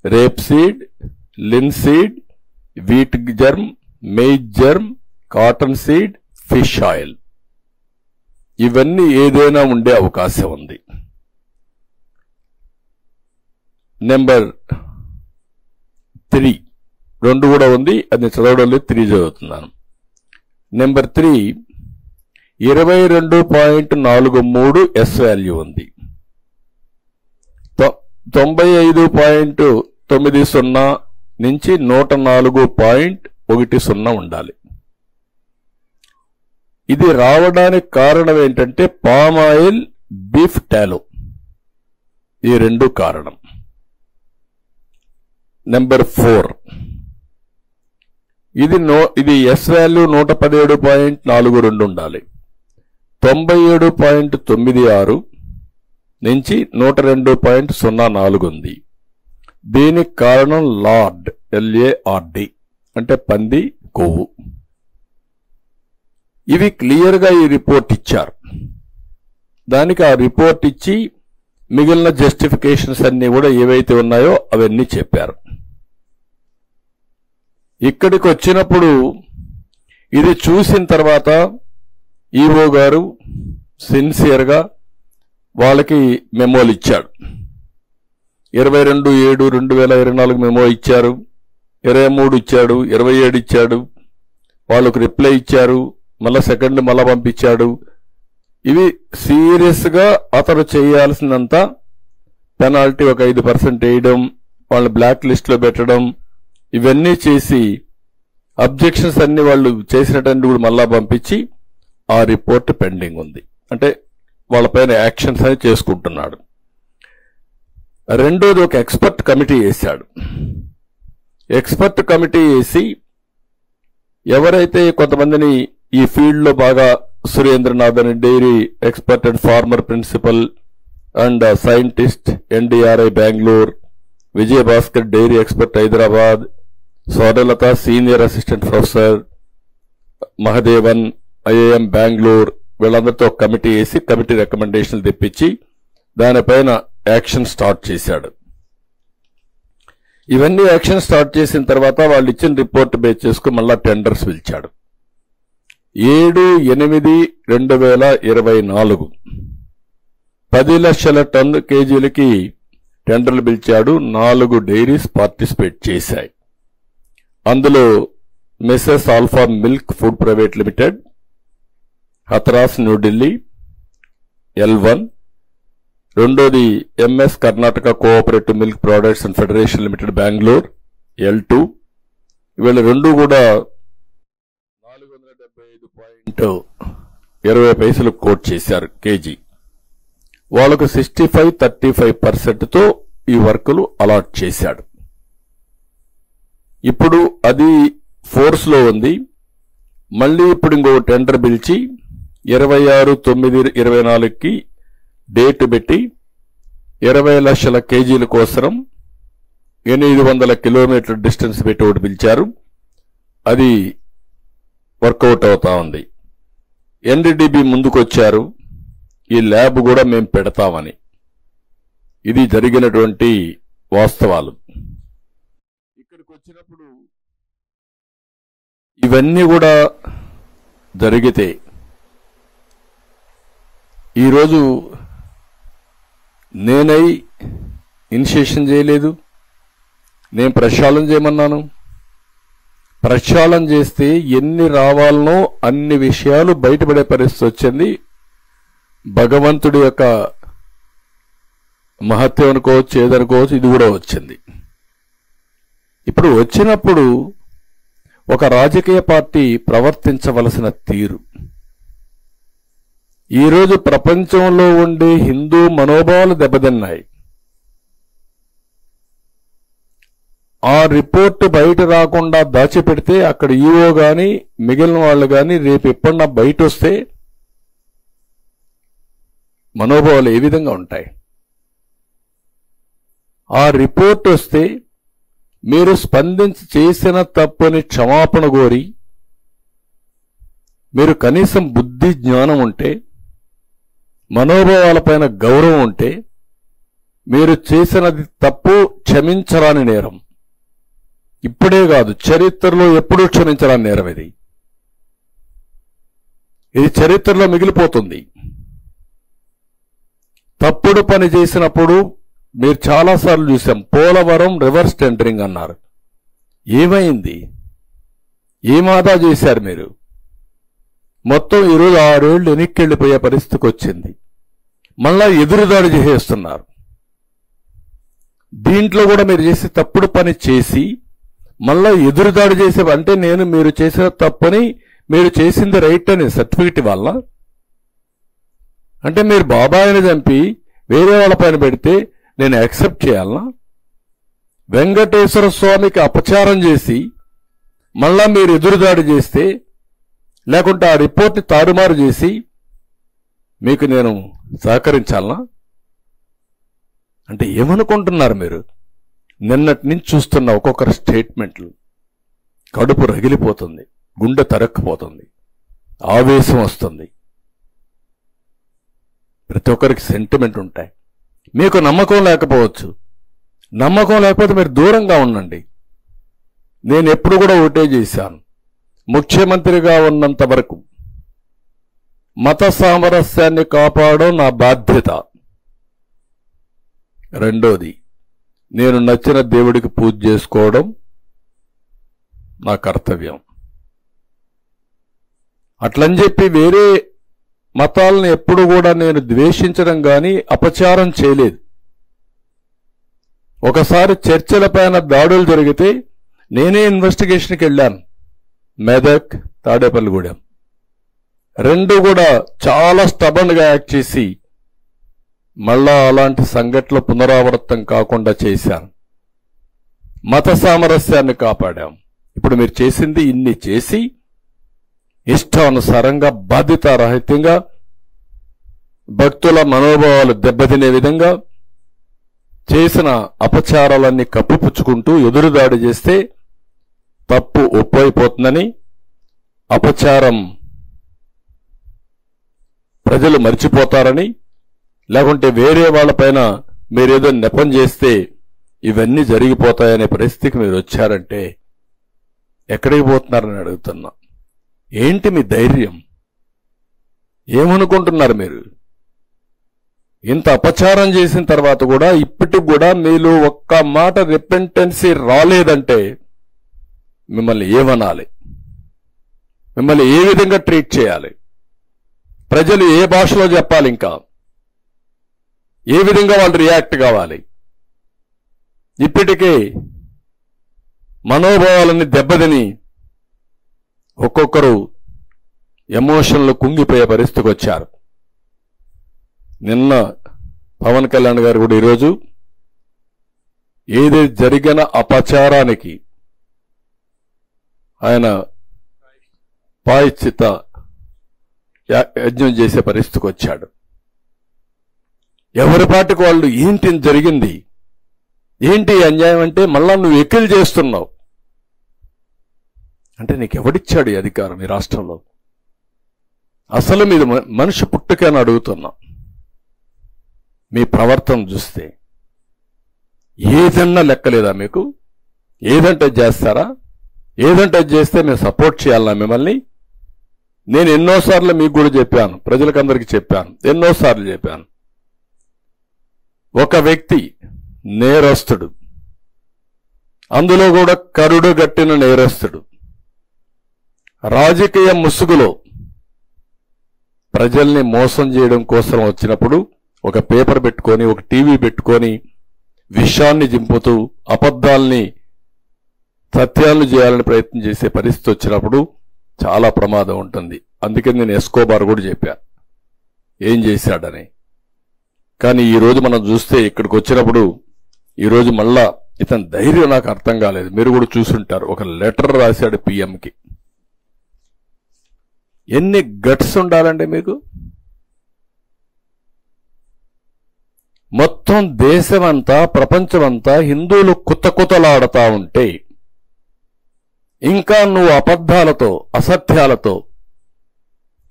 rapeseed, linseed, wheat germ, maize germ, cotton seed, fish oil. ఇవన్నీ ఏదైనా ఉండే అవకాశం ఉంది. నెంబర్ 3 2 కూడా ఉంది, అది చదవడం లేదు, 3 చదువుతున్నాను. నెంబర్ 3 22.43 ఎస్ వాల్యూ ఉంది. 95.90 నుంచి 104.10 ఉండాలి. ఇది రావడానికి కారణం ఏంటంటే పామ్ ఆయిల్, బీఫ్ టాలో, ఈ 2 కారణం. నెంబర్ 4 ఇది ఎస్ వాల్యూ 117.42 ఉండాలి. 97.96 నుంచి 102.04 ఉంది. దీనికి కారణం లార్డ్, LARD అంటే పంది కొవ్వు. ఇవి క్లియర్గా ఈ రిపోర్ట్ ఇచ్చారు. దానికి ఆ రిపోర్ట్ ఇచ్చి మిగిలిన జస్టిఫికేషన్స్ అన్ని కూడా ఏవైతే ఉన్నాయో అవన్నీ చెప్పారు. ఇక్కడికి వచ్చినప్పుడు ఇది చూసిన తర్వాత ఈఓ గారు సిన్సియర్గా వాళ్ళకి మెమోలు ఇచ్చాడు. 22/7/2024 మెమో ఇచ్చారు, 23 ఇచ్చాడు, 27 ఇచ్చాడు. వాళ్ళకు రిప్లై ఇచ్చారు, మళ్ళా సెకండ్ మళ్ళా పంపించాడు. ఇవి సీరియస్ గా అతను చేయాల్సిందంతా పెనాల్టీ ఒక 5% వేయడం, వాళ్ళని బ్లాక్ లిస్ట్ లో పెట్టడం, ఇవన్నీ చేసి అబ్జెక్షన్స్ అన్ని వాళ్ళు చేసినట్టు కూడా మళ్ళా పంపించి ఆ రిపోర్ట్ పెండింగ్ ఉంది. అంటే వాళ్ళపైన యాక్షన్స్ అని చేసుకుంటున్నాడు. రెండోది ఒక ఎక్స్పర్ట్ కమిటీ వేశాడు. ఎక్స్పర్ట్ కమిటీ వేసి ఎవరైతే కొంతమందిని ఈ ఫీల్డ్ లో బాగా సురేంద్రనాథ్ అని dairy expert and former principal and scientist NDRI Bengaluru, Vijayabhaskar dairy expert Hyderabad, Swarnalatha senior assistant professor, Mahadevan IIM Bengaluru, వీళ్ళందరితో ఒక కమిటీ వేసి కమిటీ రికమెండేషన్లు తెప్పించి దానిపైన యాక్షన్ స్టార్ట్ చేశాడు. ఇవన్నీ యాక్షన్ స్టార్ట్ చేసిన తర్వాత వాళ్ళు ఇచ్చిన రిపోర్ట్ బేస్ చేసుకుని మళ్ళా టెండర్స్ పిలిచాడు. 7/8/2024 10 లక్షల టన్ను కేజీలకి టెండర్లు పిలిచాడు. 4 డైరీస్ పార్టిసిపేట్ చేశాయి. అందులో మెసెస్ alpha milk food private limited, Hathras New Delhi L1, రెండోది MS Karnataka cooperative milk products and federation limited Bengaluru L2. వీళ్ళు రెండు కూడా 475.20 కోట్ చేశారు కేజీ. వాళ్లకు 65-35% ఈ వర్కులు అలాట్ చేశాడు. ఇప్పుడు అది ఫోర్స్ లో ఉంది. మళ్ళీ ఇప్పుడు ఇంకో టెండర్ పిలిచి 26/9/24కి డేట్ పెట్టి 20 లక్షల కేజీల కోసం 800 కిలోమీటర్ల డిస్టెన్స్ పెట్టి ఒకటి పిలిచారు. అది వర్కౌట్ అవుతా ఉంది. NDDB ముందుకొచ్చారు, ఈ ల్యాబ్ కూడా మేము పెడతామని. ఇది జరిగినటువంటి వాస్తవాలు. ఇక్కడికి వచ్చినప్పుడు ఇవన్నీ కూడా జరిగితే ఈరోజు నేనై ఇనిషియేషన్ చేయలేదు, నేను ప్రక్షాళన చేయమన్నాను. ప్రక్షాళన చేస్తే ఎన్ని రావాలనో అన్ని విషయాలు బయటపడే పరిస్థితి వచ్చింది. భగవంతుడి యొక్క మహత్యం అనుకోవచ్చు, ఏదనుకోవచ్చు, ఇది కూడా వచ్చింది. ఇప్పుడు వచ్చినప్పుడు ఒక రాజకీయ పార్టీ ప్రవర్తించవలసిన తీరు, ఈరోజు ప్రపంచంలో ఉండే హిందూ మనోభావాలు దెబ్బతిన్నాయి. ఆ రిపోర్టు బయట రాకుండా దాచిపెడితే అక్కడ ఈఓ గాని మిగిలిన వాళ్ళు గాని రేపు ఎప్పుడన్నా బయట వస్తే మనోభావాలు ఏ విధంగా ఉంటాయి? ఆ రిపోర్ట్ వస్తే మీరు స్పందించి చేసిన తప్పుని క్షమాపణ కోరి, మీరు కనీసం బుద్ధి జ్ఞానం ఉంటే, మనోభావాలపైన గౌరవం ఉంటే, మీరు చేసినది తప్పు క్షమించరాని నేరం. ఇప్పుడే కాదు, చరిత్రలో ఎప్పుడూ క్షమించరాని నేరం ఇది. ఇది చరిత్రలో మిగిలిపోతుంది. తప్పుడు పని చేసినప్పుడు మీరు చాలాసార్లు చూసాం. పోలవరం రివర్స్ టెండరింగ్ అన్నారు. ఏమైంది? ఏం ఆదా చేశారు మీరు? మొత్తం ఈరోజు 6 ఏళ్లు వెనక్కి వెళ్ళిపోయే పరిస్థితికి వచ్చింది. మళ్ళా ఎదురుదాడి చేసేస్తున్నారు. దీంట్లో కూడా మీరు చేసి తప్పుడు పని చేసి మళ్ళా ఎదురుదాడి చేసే, అంటే మీరు చేసిన తప్పని మీరు చేసింది రైట్ అని సర్టిఫికెట్ వల్ల, అంటే మీరు బాబాయిని చంపి వేరే వాళ్ళ పైన పెడితే నేను యాక్సెప్ట్ చేయాలనా? వెంకటేశ్వర స్వామికి అపచారం చేసి మళ్ళా మీరు ఎదురుదాడి చేస్తే, లేకుంటే ఆ రిపోర్ట్ని తారుమారు చేసి మీకు నేను సహకరించాలనా? అంటే ఏమనుకుంటున్నారు మీరు? నిన్నటి నుంచి చూస్తున్న ఒక్కొక్కరి స్టేట్మెంట్లు కడుపు రగిలిపోతుంది, గుండె తరక్కుపోతుంది, ఆవేశం వస్తుంది. ప్రతి ఒక్కరికి సెంటిమెంట్ ఉంటాయి. మీకు నమ్మకం లేకపోవచ్చు. నమ్మకం లేకపోతే మీరు దూరంగా ఉండండి. నేను ఎప్పుడు కూడా ఒకటే చేశాను, ముఖ్యమంత్రిగా ఉన్నంత వరకు మత సామరస్యాన్ని కాపాడడం నా బాధ్యత. రెండోది, నేను నచ్చిన దేవుడికి పూజ చేసుకోవడం నా కర్తవ్యం. అట్లని చెప్పి వేరే మతాలను ఎప్పుడు కూడా నేను ద్వేషించడం గాని అపచారం చేయలేదు. ఒకసారి చర్చలపైన దాడులు జరిగితే నేనే ఇన్వెస్టిగేషన్కి వెళ్ళాను. మెదక్, తాడేపల్లిగూడెం రెండు కూడా చాలా స్టబన్గా యాక్ట్ చేసి మళ్ళా అలాంటి సంఘటనలు పునరావృతం కాకుండా చేశాను. మత సామరస్యాన్ని కాపాడాం. ఇప్పుడు మీరు చేసింది ఇన్ని చేసి ఇష్టానుసారంగా బాధ్యతారహితంగా భక్తుల మనోభావాలు దెబ్బతినే విధంగా చేసిన అపచారాలన్నీ కప్పిపుచ్చుకుంటూ ఎదురుదాడి చేస్తే తప్పు ఒప్పైపోతుందని, అపచారం ప్రజలు మర్చిపోతారని, లేకుంటే వేరే వాళ్ళపైన మీరేదో నెపం చేస్తే ఇవన్నీ జరిగిపోతాయనే పరిస్థితికి మీరు వచ్చారంటే ఎక్కడికి పోతున్నారని అడుగుతున్నా. ఏంటి మీ ధైర్యం? ఏమనుకుంటున్నారు మీరు? ఇంత అపచారం చేసిన తర్వాత కూడా ఇప్పటికి కూడా మీలో ఒక్క మాట రిపెంటెన్సీ రాలేదంటే మిమ్మల్ని ఏమనాలి? మిమ్మల్ని ఏ విధంగా ట్రీట్ చేయాలి? ప్రజలు ఏ భాషలో చెప్పాలి? ఇంకా ఏ విధంగా వాళ్ళు రియాక్ట్ కావాలి? ఇప్పటికే మనోభావాలన్నీ దెబ్బతిని ఒక్కొక్కరు ఎమోషన్లు కుంగిపోయే పరిస్థితికి వచ్చారు. నిన్న పవన్ కళ్యాణ్ గారు కూడా ఈరోజు ఏది జరిగిన అపచారానికి ఆయన ప్రాయశ్చిత్త యజ్ఞం చేసే పరిస్థితికి వచ్చాడు. ఎవరి పాటికి వాళ్ళు ఏంటి జరిగింది, ఏంటి అన్యాయం అంటే మళ్ళా నువ్వు ఎక్కిలు చేస్తున్నావు అంటే నీకెవడిచ్చాడు ఈ అధికారం ఈ రాష్ట్రంలో? అసలు మీరు మనిషి పుట్టుకని అడుగుతున్నా. మీ ప్రవర్తన చూస్తే ఏదన్నా లెక్కలేదా మీకు? ఏదంటే చేస్తారా? ఏదంటే చేస్తే మేము సపోర్ట్ చేయాలన్నా మిమ్మల్ని? నేను ఎన్నోసార్లు మీకు కూడా చెప్పాను, ప్రజలకందరికీ చెప్పాను, ఎన్నోసార్లు చెప్పాను. ఒక వ్యక్తి నేరస్తుడు, అందులో కూడా కరుడు గట్టిన నేరస్తుడు, రాజకీయ ముసుగులో ప్రజల్ని మోసం చేయడం కోసం వచ్చినప్పుడు ఒక పేపర్ పెట్టుకొని, ఒక టీవీ పెట్టుకొని విషాన్ని జింపుతూ అబద్ధాల్ని సత్యాలను చేయాలని ప్రయత్నం చేసే పరిస్థితి వచ్చినప్పుడు చాలా ప్రమాదం ఉంటుంది. అందుకే నేను ఎస్కోబార్ కూడా చెప్పా ఏం చేశాడని. కానీ ఈరోజు మనం చూస్తే ఇక్కడికి వచ్చినప్పుడు ఈరోజు మళ్ళా ఇతని ధైర్యం నాకు అర్థం కాలేదు. మీరు కూడా చూసుంటారు, ఒక లెటర్ రాశాడు పిఎంకి. ఎన్ని గట్స్ ఉండాలండి మీకు? మొత్తం దేశమంతా ప్రపంచమంతా హిందువులు కుతకుతలాడుతా ఉంటే ఇంకా నువ్వు అబద్ధాలతో అసత్యాలతో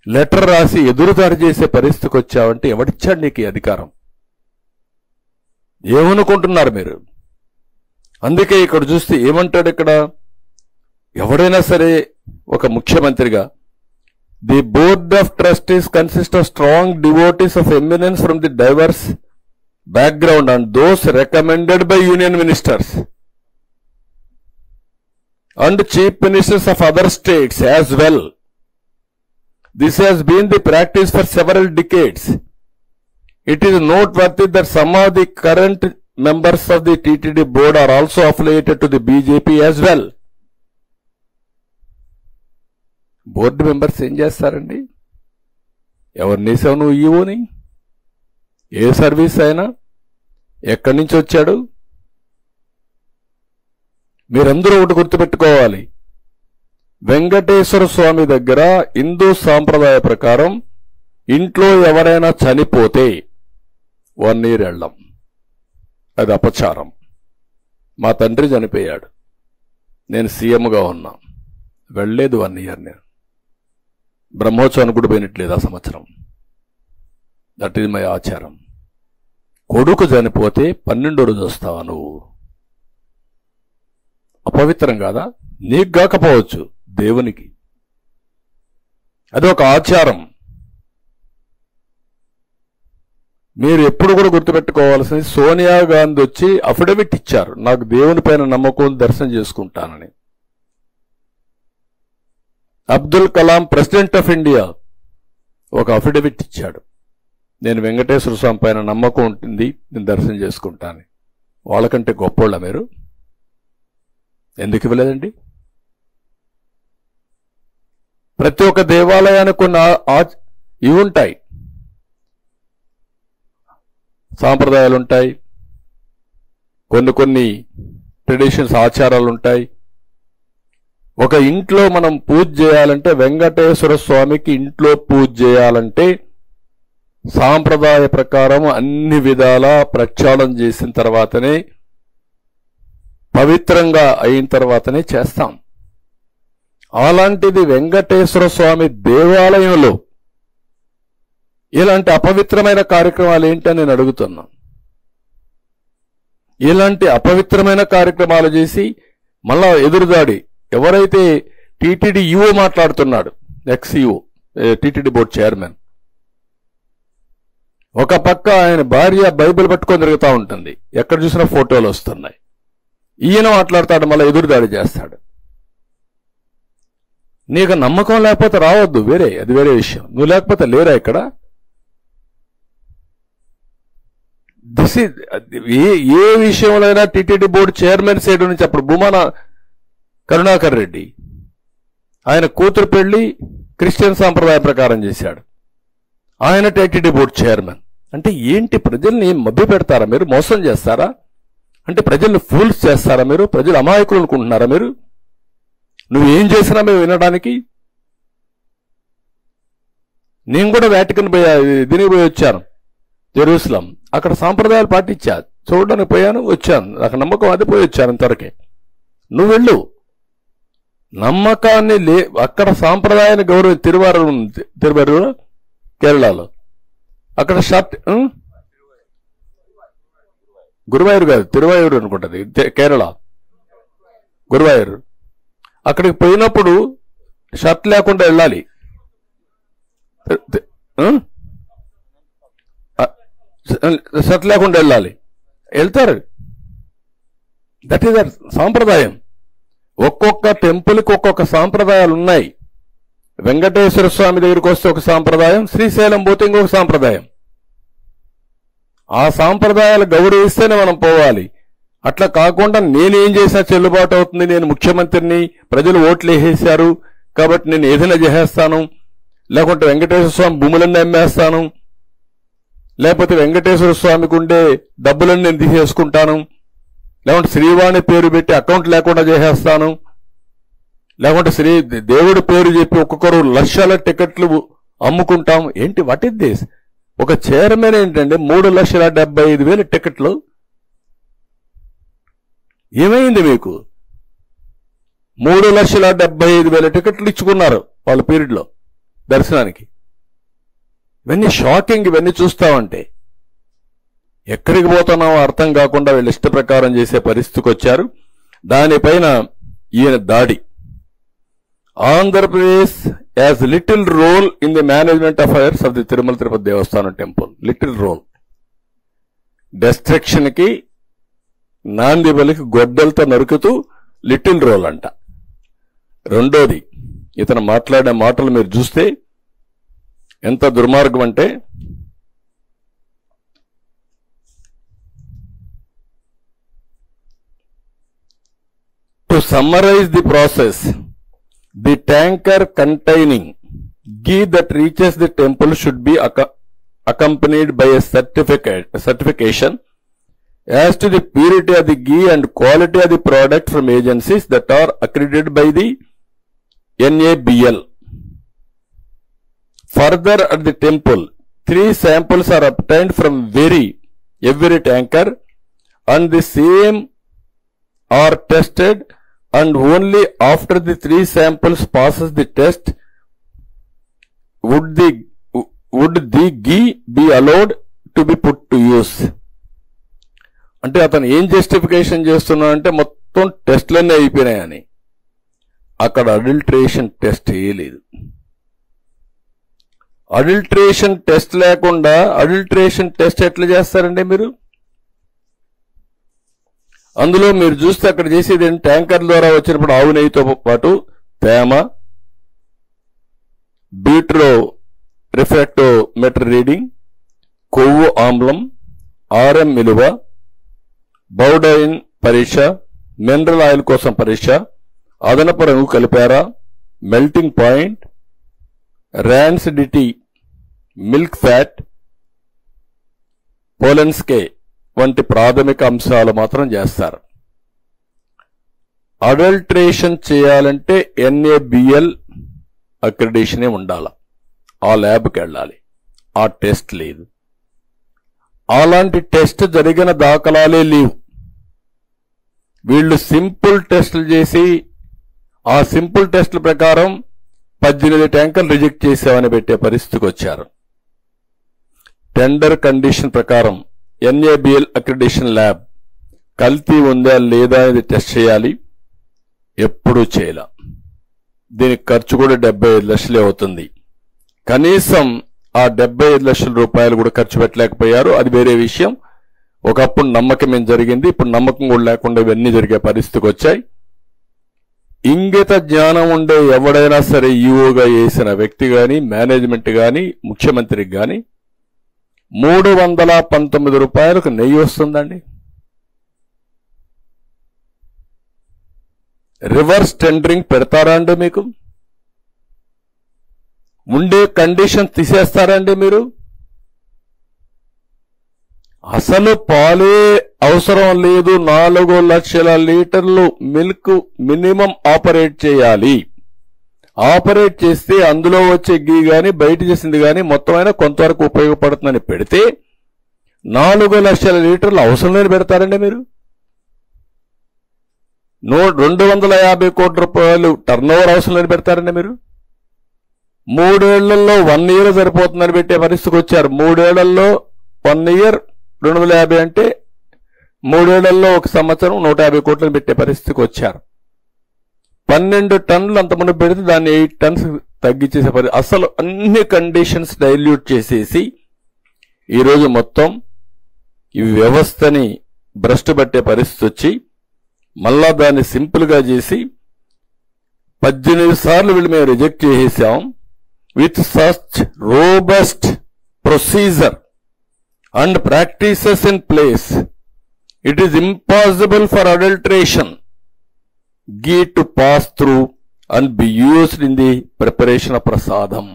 లెటర్ రాసి ఎదురుదాడి చేసే పరిస్థితికి వచ్చావంటే ఎవడిచ్చాడు నీకు ఈ అధికారం? ఏమనుకుంటున్నారు మీరు? అందుకే ఇక్కడ చూస్తే ఏమంటాడు ఇక్కడ, ఎవడైనా సరే ఒక ముఖ్యమంత్రిగా, the board of trustees consist of strong devotees of eminence from the divorce background and those recommended by union ministers and chief ministers of other states as well. This has been the practice for several decades. It is noteworthy that some of the current members of the TTD board are also affiliated to the BJP as well. Board members ఏం చేస్తారండి? ఎవరినేసావు నువ్వు ఈవోని? ఏ service అయినా ఎక్కడి నుంచి వచ్చాడు? మీరందరూ ఒకటి గుర్తుపెట్టుకోవాలి, వెంకటేశ్వర స్వామి దగ్గర హిందూ సాంప్రదాయ ప్రకారం ఇంట్లో ఎవరైనా చనిపోతే 1 year వెళ్ళం, అది అపచారం. మా తండ్రి చనిపోయాడు, నేను సీఎంగా ఉన్నా, వెళ్ళలేదు 1 year. నేను బ్రహ్మోత్సవానికి కూడా పోయినట్లేదు ఆ సంవత్సరం. దట్ ఈజ్ మై ఆచారం. కొడుకు చనిపోతే 12వ రోజు వస్తావా నువ్వు? అపవిత్రం కాదా? నీకు కాకపోవచ్చు, దేవునికి. అది ఒక ఆచారం. మీరు ఎప్పుడు కూడా గుర్తుపెట్టుకోవాల్సింది, సోనియా గాంధీ వచ్చి అఫిడవిట్ ఇచ్చారు, నాకు దేవుని పైన నమ్మకం, దర్శనం చేసుకుంటానని. Abdul Kalam president of India ఒక అఫిడవిట్ ఇచ్చాడు, నేను వెంకటేశ్వర స్వామి పైన నమ్మకం ఉంటుంది, నేను దర్శనం చేసుకుంటాను. వాళ్ళకంటే గొప్పోళ్ళ మీరు? ఎందుకు ఇవ్వలేదండి? ప్రతి ఒక్క దేవాలయానికి కొన్ని ఇవి ఉంటాయి, సాంప్రదాయాలు ఉంటాయి, కొన్ని ట్రెడిషన్స్, ఆచారాలు ఉంటాయి. ఒక ఇంట్లో మనం పూజ చేయాలంటే, వెంకటేశ్వర స్వామికి ఇంట్లో పూజ చేయాలంటే సాంప్రదాయ ప్రకారం అన్ని విధాలా ప్రక్షాళన చేసిన తర్వాతనే, పవిత్రంగా అయిన తర్వాతనే చేస్తాం. అలాంటిది వెంకటేశ్వర స్వామి దేవాలయంలో ఇలాంటి అపవిత్రమైన కార్యక్రమాలు ఏంటని నేను అడుగుతున్నాను. ఇలాంటి అపవిత్రమైన కార్యక్రమాలు చేసి మళ్ళా ఎదురుదాడి, ఎవరైతే టీటీడీ ఈఓ మాట్లాడుతున్నాడు, ఎక్స్-ఈఓ, టీటీడీ బోర్డు చైర్మన్, ఒక పక్క ఆయన భార్య బైబిల్ పట్టుకొని తిరుగుతూ ఉంటుంది, ఎక్కడ చూసినా ఫోటోలు వస్తున్నాయి. ఈయన మాట్లాడతాడు, మళ్ళీ ఎదురుదాడి చేస్తాడు. నీకు నమ్మకం లేకపోతే రావద్దు, అది వేరే విషయం. నువ్వు లేకపోతే లేరా ఇక్కడ? ఏ విషయంలో టీటీడీ బోర్డు చైర్మన్ సైడ్ నుంచి అప్పుడు భూమాన కరుణాకర్ రెడ్డి ఆయన కూతురు పెళ్లి క్రిస్టియన్ సాంప్రదాయ ప్రకారం చేశాడు. ఆయన టీటీడీ బోర్డు చైర్మన్. అంటే ఏంటి, ప్రజల్ని మభ్య పెడతారా మీరు? మోసం చేస్తారా? అంటే ప్రజల్ని ఫూల్స్ చేస్తారా మీరు? ప్రజలు అమాయకులు అనుకుంటున్నారా మీరు? నువ్వేం చేసినా మేము వినడానికి? నేను కూడా వాటికన్ దీనికి పోయి వచ్చాను, జెరూసలం. అక్కడ సాంప్రదాయాలు పాటించా, చూడడానికి పోయాను, వచ్చాను. నాకు నమ్మకం అది, పోయి వచ్చాను ఇంతవరకే. నువ్వు వెళ్ళు. నమ్మకాన్ని అక్కడ సాంప్రదాయాన్ని గౌరవ తిరువారూరు కేరళలో అక్కడ షర్ట్, గురువాయూరు కాదు, తిరువాయూరు అనుకుంటది, కేరళ గురువాయూరు. అక్కడికి పోయినప్పుడు షర్ట్ లేకుండా వెళ్ళాలి. షర్ట్ లేకుండా వెళ్తారు. దట్ ఈస్ సాంప్రదాయం. ఒక్కొక్క టెంపుల్కి ఒక్కొక్క సాంప్రదాయాలు ఉన్నాయి. వెంకటేశ్వర స్వామి దగ్గరికి వస్తే ఒక సాంప్రదాయం, శ్రీశైలం పోతే ఇంకొక సాంప్రదాయం. ఆ సాంప్రదాయాలు గౌరవిస్తేనే మనం పోవాలి. అట్లా కాకుండా నేనేం చేసినా చెల్లుబాటు అవుతుంది, నేను ముఖ్యమంత్రిని, ప్రజలు ఓట్లు వేసేశారు కాబట్టి నేను ఏదైనా చేసేస్తాను, లేకుంటే వెంకటేశ్వర స్వామి భూములన్నీ అమ్మేస్తాను, లేకపోతే వెంకటేశ్వర స్వామికి ఉండే డబ్బులన్నీ నేను తీసేసుకుంటాను, లేకుంటే శ్రీవాణి పేరు పెట్టి అకౌంట్ లేకుండా చేసేస్తాను, లేకుంటే దేవుడి పేరు చెప్పి ఒక్కొక్కరు లక్షల టికెట్లు అమ్ముకుంటాం. ఏంటి, వాట్ ఇస్ దిస్? ఒక చైర్మన్ ఏంటంటే 3,75,000 టికెట్లు. ఏమైంది మీకు? 3,75,000 టికెట్లు ఇచ్చుకున్నారు వాళ్ళ పీరియడ్లో దర్శనానికి. ఇవన్నీ షాకింగ్. ఇవన్నీ చూస్తామంటే ఎక్కడికి పోతున్నామో అర్థం కాకుండా వీళ్ళు ఇష్ట ప్రకారం చేసే పరిస్థితికి వచ్చారు. దానిపైన ఈయన దాడి. Andhra Pradesh has little role in the management affairs of the Tirumala Tirupati Devasthanam temple. Little role. Destruction కి, నాంది బలికి గొడ్డలతో నరుకుతూ లిటిల్ రోల్ అంట. రెండోది, ఇతను మాట్లాడే మాటలు మీరు చూస్తే ఎంత దుర్మార్గం అంటే, to summarise the process, the tanker containing ghee that reaches the temple should be accompanied by a certification as to the purity of the ghee and quality of the product from agencies that are accredited by the NABL. Further, at the temple, 3 samples are obtained from every tanker, and the same are tested, and only after the 3 samples passes the test would the ghee be allowed to be put to use. అంటే అతను ఏం justification చేస్తున్నాడంటే మొత్తం టెస్ట్లన్నీ అయిపోయినాయని. అక్కడ adulteration test చేయలేదు. Adulteration test లేకుండా adulteration test ఎట్లా చేస్తారండి మీరు? అందులో మీరు చూస్తే అక్కడ చేసేది ట్యాంకర్ ద్వారా వచ్చినప్పుడు ఆవు నెయ్యితో పాటు తేమ, బీట్రో రిఫ్రాక్టోమీటర్ రీడింగ్, కొవ్వు ఆమ్లం, ఆర్ఎం విలువ, బౌడైన్ పరీక్ష, మినరల్ ఆయిల్ కోసం పరీక్ష, అదనపు రంగు కలిపారా, melting point, rancidity, milk fat, Polenske వంటి ప్రాథమిక అంశాలు మాత్రం చేస్తారు. అడల్ట్రేషన్ చేయాలంటే NABL అక్రిడిషనే ఉండాలి. ఆ ల్యాబ్కి వెళ్ళాలి. ఆ టెస్ట్ లేదు. అలాంటి టెస్ట్ జరిగిన దాఖలాలే లేవు. వీళ్ళు సింపుల్ టెస్టులు చేసి ఆ సింపుల్ టెస్టుల ప్రకారం 18 ట్యాంకర్లు రిజెక్ట్ చేసామని పెట్టే పరిస్థితికి వచ్చారు. టెండర్ కండిషన్ ప్రకారం NABL అక్రిడిషన్ ల్యాబ్ కల్తీ ఉందా లేదా అనేది టెస్ట్ చేయాలి. ఎప్పుడూ చేయాల. దీనికి ఖర్చు కూడా 75 లక్షలే అవుతుంది. కనీసం ఆ 75 లక్షల రూపాయలు కూడా ఖర్చు పెట్టలేకపోయారు. అది వేరే విషయం. ఒకప్పుడు నమ్మకం ఏం జరిగింది, ఇప్పుడు నమ్మకం కూడా లేకుండా ఇవన్నీ జరిగే పరిస్థితికి వచ్చాయి. ఇంగిత జ్ఞానం ఉండే ఎవడైనా సరే ఈఓగా వేసిన వ్యక్తి గాని, మేనేజ్మెంట్ గాని, ముఖ్యమంత్రికి గాని 319 రూపాయలకు నెయ్యి వస్తుందండి. రివర్స్ టెండరింగ్ పెడతారా అండి? మీకు ఉండే కండిషన్ తీసేస్తారండి మీరు? అసలు పాలే అవసరం లేదు. 4 లక్షల లీటర్లు మిల్క్ మినిమం ఆపరేట్ చేయాలి. ఆపరేట్ చేస్తే అందులో వచ్చే గీ గాని బయట చేసింది గాని మొత్తమైన కొంతవరకు ఉపయోగపడుతుందని పెడితే 4 లక్షల లీటర్లు అవసరం లేని పెడతారండి మీరు? 250 కోట్ల రూపాయలు టర్నోవర్ అవసరం లేని పెడతారండి మీరు? 3 ఏళ్లలో 1 ఇయర్ సరిపోతుందని పెట్టే పరిస్థితికి వచ్చారు. 3 ఏళ్లలో 1 ఇయర్ 250 అంటే 3 ఏళ్లలో 1 సంవత్సరం 150 కోట్లను పెట్టే పరిస్థితికి వచ్చారు. 12 టన్నులు అంతమంది పెడితే దాన్ని 8 టన్స్ తగ్గించేసే పరిస్థితి. అసలు అన్ని కండిషన్స్ డైల్యూట్ చేసేసి ఈరోజు మొత్తం ఈ వ్యవస్థని భ్రష్టు పట్టే పరిస్థితి వచ్చి మళ్ళా దాన్ని సింపుల్ గా చేసి 18 సార్లు వీళ్ళు మేము రిజెక్ట్ చేసేసాం. With such robust procedure and practices in place, it is impossible for adulteration ghee to pass through and be used in the preparation of prasadam.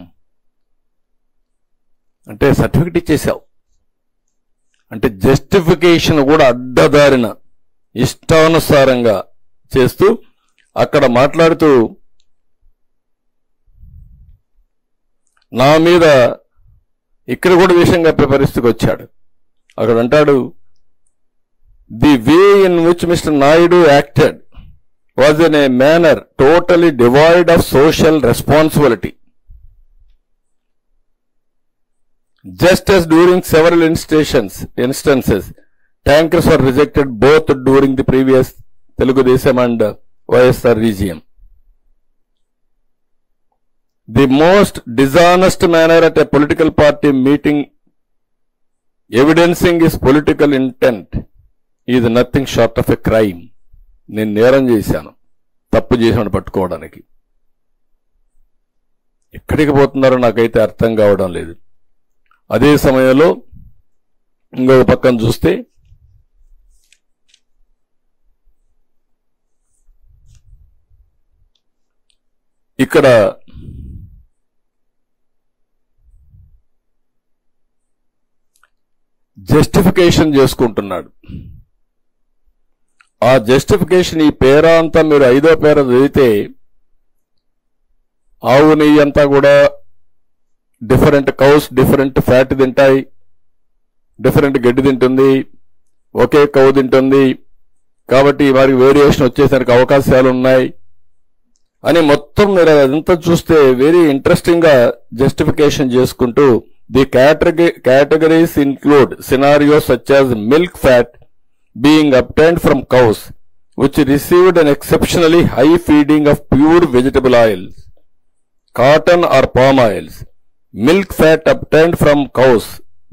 అంటే సర్టిఫికెట్ ఇచ్చేసావు అంటే జస్టిఫికేషన్ కూడా అడ్డదారిన ఇష్టానుసారంగా చేస్తూ అక్కడ మాట్లాడుతూ నా మీద ఇక్కడ కూడా విషయం చెప్పే పరిస్థితికి వచ్చాడు. అక్కడ అంటాడు, the way in which mister Naidu acted was in a manner totally divide of social responsibility. Just as during several instances, tankers were rejected both during the previous Telugudesam and YSR regime. The most dishonest manner at a political party meeting evidencing his political intent is nothing short of a crime. నేను నేరం చేశాను, తప్పు చేశాను పట్టుకోవడానికి. ఎక్కడికి పోతున్నారో నాకైతే అర్థం కావడం లేదు. అదే సమయంలో ఇంకొక పక్కన చూస్తే ఇక్కడ జస్టిఫికేషన్ చేసుకుంటున్నాడు. ఆ జస్టిఫికేషన్ ఈ పేరా అంతా మీరు 5వ పేర చదివితే ఆవు నెయ్యి అంతా కూడా డిఫరెంట్ కౌస్ డిఫరెంట్ ఫ్యాట్ తింటాయి, డిఫరెంట్ గడ్డి తింటుంది, ఒకే కౌ తింటుంది, కాబట్టి వారికి వేరియేషన్ వచ్చేసరికి అవకాశాలు ఉన్నాయి అని మొత్తం మీరు అదంతా చూస్తే వెరీ ఇంట్రెస్టింగ్ గా జస్టిఫికేషన్ చేసుకుంటూ the categories include scenarios such as milk fat being obtained from cows which received an exceptionally high feeding of pure vegetable oils, cotton or palm oils, milk fat obtained from cows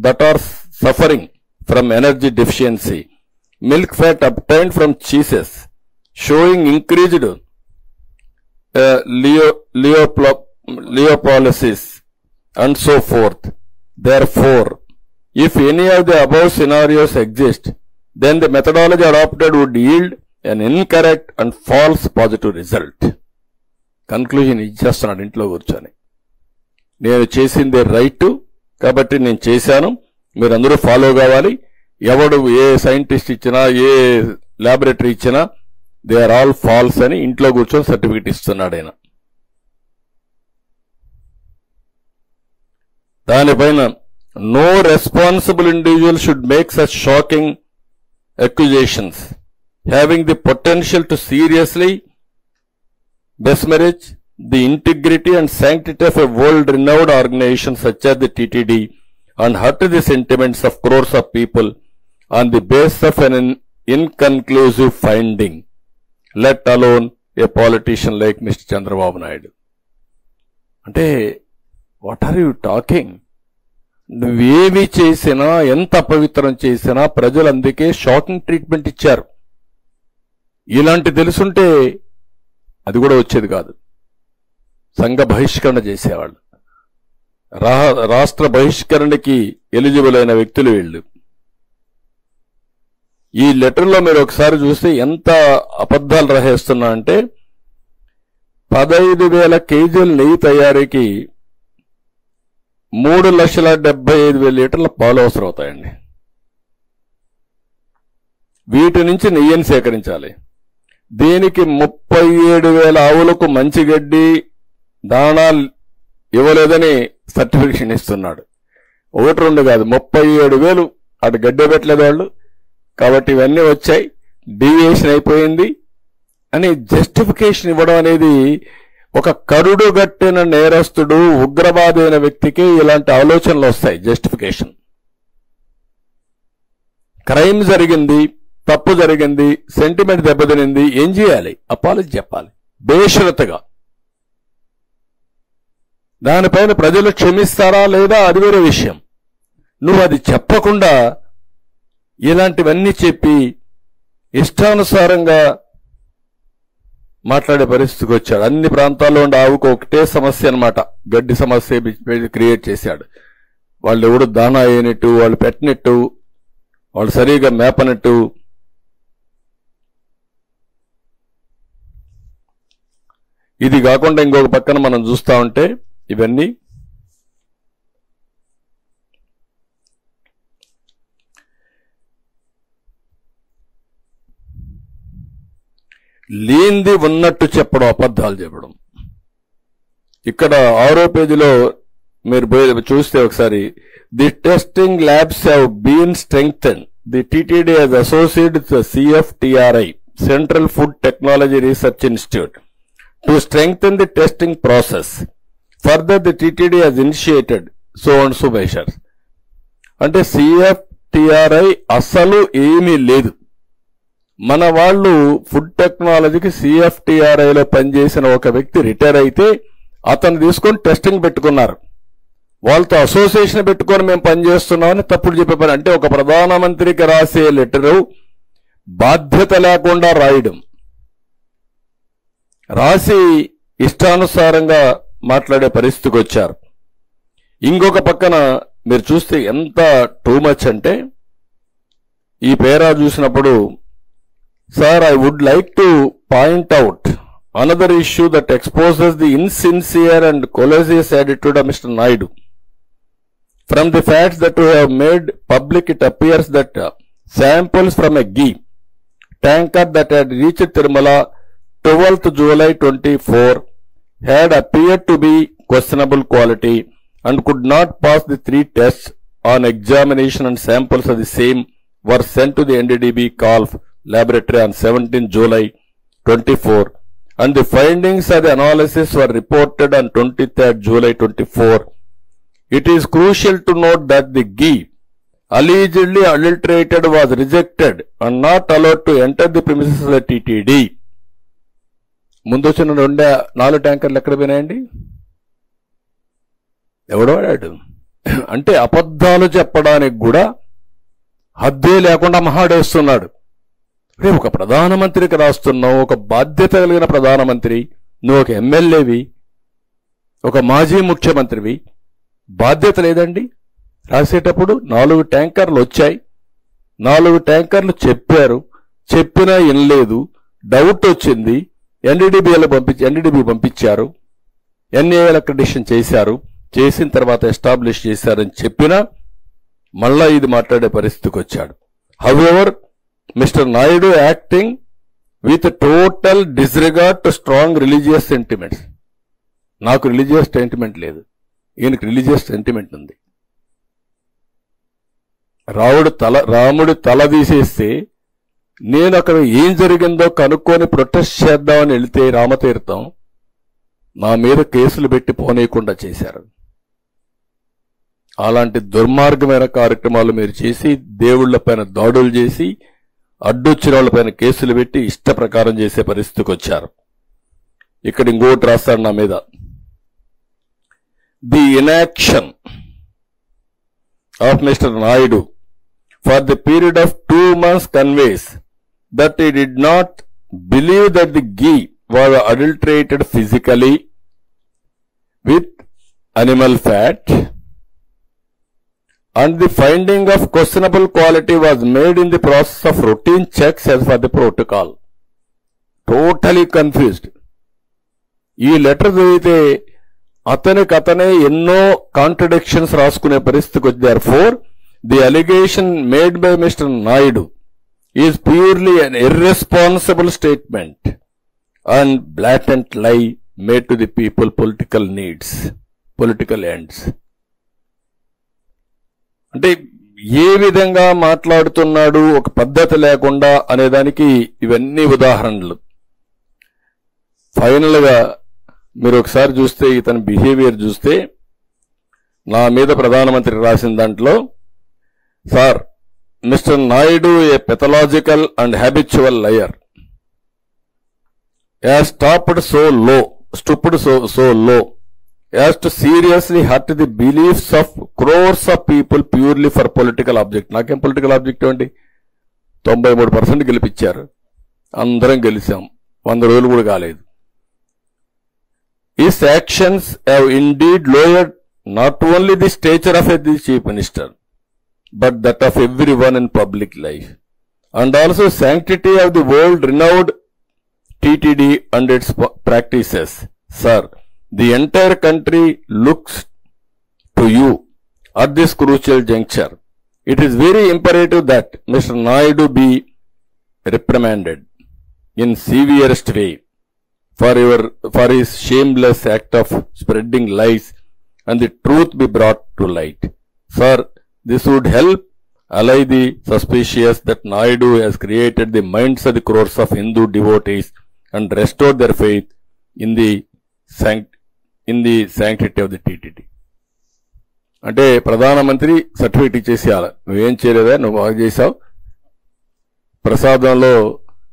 that are suffering from energy deficiency, milk fat obtained from cheeses showing increased lipolysis and so forth. Therefore, if any of the above scenarios exist, then the methodology adopted would yield an incorrect and false positive result. Conclusion ఇచ్చేస్తున్నాడు ఇంట్లో కూర్చొని. నేను చేసిందే right, కాబట్టి నేను చేశాను, మీరందరూ follow కావాలి, ఎవడు ఏ సైంటిస్ట్ ఇచ్చినా ఏ ల్యాబొరేటరీ ఇచ్చినా దే ఆర్ ఆల్ ఫాల్స్ అని ఇంట్లో కూర్చొని సర్టిఫికెట్ ఇస్తున్నాడు ఆయన. దానిపైన no responsible individual should make such shocking accusations having the potential to seriously besmirch the integrity and sanctity of a world-renowned organization such as the TTD and hurt the sentiments of crores of people on the basis of an inconclusive finding, let alone a politician like Mr. Chandrababu Naidu. అంటే what are you talking? నువ్వేమి చేసినా, ఎంత అపవిత్రం చేసినా ప్రజలు అందుకే shocking treatment ఇచ్చారు. ఇలాంటి తెలుసుంటే అది కూడా వచ్చేది కాదు. సంఘ బహిష్కరణ చేసేవాళ్ళు, రాష్ట్ర బహిష్కరణకి ఎలిజిబుల్ అయిన వ్యక్తులు వీళ్ళు. ఈ లెటర్లో మీరు ఒకసారి చూస్తే ఎంత అబద్ధాలు రాసేస్తున్నా అంటే 15,000 కేజీల నెయ్యి తయారీకి 3,75,000 లీటర్ల పాలు అవసరం అవుతాయండి. వీటి నుంచి నెయ్యిని సేకరించాలి. దీనికి 37,000 ఆవులకు మంచి గడ్డి దాణా ఇవ్వలేదని సర్టిఫికేషన్ ఇస్తున్నాడు. 1-2 కాదు, 37,000 అటు గడ్డి పెట్టలేదు వాళ్ళు, కాబట్టి ఇవన్నీ వచ్చాయి, డీవియేషన్ అయిపోయింది అని జస్టిఫికేషన్ ఇవ్వడం అనేది ఒక కరుడు గట్టిన నేరస్తుడు, ఉగ్రవాది అయిన వ్యక్తికి ఇలాంటి ఆలోచనలు వస్తాయి. జస్టిఫికేషన్. క్రైమ్ జరిగింది, తప్పు జరిగింది, సెంటిమెంట్ దెబ్బతినింది, ఏం చేయాలి? అపాలజీ చెప్పాలి బేషరతుగా. దానిపైన ప్రజలు క్షమిస్తారా లేదా అది వేరే విషయం. నువ్వు అది చెప్పకుండా ఇలాంటివన్నీ చెప్పి ఇష్టానుసారంగా మాట్లాడే పరిస్థితికి వచ్చాడు. అన్ని ప్రాంతాల్లో ఉండే ఆవుకు ఒకటే సమస్య అన్నమాట, గడ్డి సమస్య క్రియేట్ చేశాడు. వాళ్ళు ఎవడు దానా వేయనట్టు, వాళ్ళు పెట్టినట్టు, వాళ్ళు సరిగా మేపనట్టు. ఇది కాకుండా ఇంకొక పక్కన మనం చూస్తా ఉంటే ఇవన్నీ లేనిది ఉన్నట్టు చెప్పడం, అబద్ధాలు చెప్పడం. ఇక్కడ 6వ పేజీలో మీరు చూస్తే ఒకసారి, the testing labs have been strengthen. The TTD has associated with CFTRI, Central Food Technology Research Institute, to strengthen the testing process. Further, the TTD has initiated so and so measures. అంటే CFTRI అసలు ఏమీ లేదు. మన వాళ్ళు food టెక్నాలజీకి CFTRIలో పనిచేసిన ఒక వ్యక్తి రిటైర్ అయితే అతను తీసుకొని టెస్టింగ్ పెట్టుకున్నారు. వాళ్ళతో అసోసియేషన్ పెట్టుకొని మేము పనిచేస్తున్నామని తప్పుడు చెప్పే పని. అంటే ఒక ప్రధానమంత్రికి రాసే లెటరు బాధ్యత లేకుండా రాయడం, రాసి ఇష్టానుసారంగా మాట్లాడే పరిస్థితికి వచ్చారు. ఇంకొక పక్కన మీరు చూస్తే ఎంత టూ మచ్ అంటే, ఈ పేరా చూసినప్పుడు, Sir, I would like to point out another issue that exposes the insincere and callous attitude of Mr. Naidu. From the facts that we have made public, it appears that samples from a ghee tanker that had reached Tirumala 12th July 24 had appeared to be questionable quality and could not pass the 3 tests on examination, and samples of the same were sent to the NDDB Calf laboratory on 17th July 24, and the findings of the analysis were reported on 23rd July 24. It is crucial to note that the ghee allegedly adulterated was rejected and not allowed to enter the premises of the TTD. ముందు వచ్చిన 4 ట్యాంకర్లు ఎక్కడ పోయినాయండి? ఎవడు వాడాడు? అంటే అబద్ధాలు చెప్పడానికి కూడా హద్దే లేకుండా మహాడేస్తున్నాడు. ఒక ప్రధానమంత్రికి రాస్తున్నావు, ఒక బాధ్యత కలిగిన ప్రధానమంత్రి, నువ్వు ఒక ఎమ్మెల్యేవి, ఒక మాజీ ముఖ్యమంత్రివి, బాధ్యత లేదండి? రాసేటప్పుడు 4 ట్యాంకర్లు వచ్చాయి, 4 ట్యాంకర్లు చెప్పారు, చెప్పినా వినలేదు, డౌట్ వచ్చింది, NDDB పంపించారు, NAL అక్రిడిషన్ చేశారు, చేసిన తర్వాత ఎస్టాబ్లిష్ చేశారని చెప్పినా మళ్ళా ఇది మాట్లాడే పరిస్థితికి వచ్చాడు. However mister Naidu acting with total disregard to strong religious sentiments. నాకు రిలీజియస్ సెంటిమెంట్ లేదు, ఈయనకు రిలీజియస్ సెంటిమెంట్ ఉంది. రాముడు తల తీసేస్తే నేను అక్కడ ఏం జరిగిందో కనుక్కొని ప్రొటెస్ట్ చేద్దామని వెళితే రామతీర్థం నా మీద కేసులు పెట్టి పోనీయకుండా చేశారు. అలాంటి దుర్మార్గమైన కార్యక్రమాలు మీరు చేసి దేవుళ్లపైన దాడులు చేసి అడ్డొచ్చిన వాళ్ళపైన కేసులు పెట్టి ఇష్ట ప్రకారం చేసే పరిస్థితికి వచ్చారు. ఇక్కడ ఇంకోటి రాస్తాడు నా మీద. The inaction of Mister Naidu for the period of 2 months conveys that he did not believe that the ghee was adulterated physically with animal fat, and the finding of questionable quality was made in the process of routine checks as per the protocol. Totally confused. ఈ letter చదివితే అతనే ఎన్నో contradictions రాసుకునే పరిస్థితికి వచ్చి therefore the allegation made by Mr. Naidu is purely an irresponsible statement and blatant lie made to the people political needs, political ends. అంటే ఏ విధంగా మాట్లాడుతున్నాడు ఒక పద్ధతి లేకుండా అనేదానికి ఇవన్నీ ఉదాహరణలు. ఫైనల్ గా మీరు ఒకసారి చూస్తే ఇతని బిహేవియర్ చూస్తే నా మీద ప్రధానమంత్రి రాసిన దాంట్లో, sir mister Naidu A pathological and habitual liar has stopped so low, stooped so low as to seriously hurt the beliefs of crores of people purely for political object. నాకేం పొలిటికల్ ఆబ్జెక్ట్ అండి? 93% గెలిపించారు, అందరం గెలిచాం, 100 రోజులు కూడా కాలేదు. His actions have indeed lowered not only the stature of the chief minister but that of everyone in public life, and also sanctity of the world-renowned TTD and its practices. Sir, the entire country looks to you at this crucial juncture. It is very imperative that Mr. Naidu be reprimanded in severest way for his shameless act of spreading lies, and the truth be brought to light. Sir, this would help allay the suspicious that Naidu has created the minds of the crores of Hindu devotees and restored their faith in the sanctity of the TTD. అంటే ప్రధానమంత్రి certificate ఇచ్చేసేయాలి, నువ్వేం చేయలేదా, నువ్వు బాగా చేశావు, ప్రసాదంలో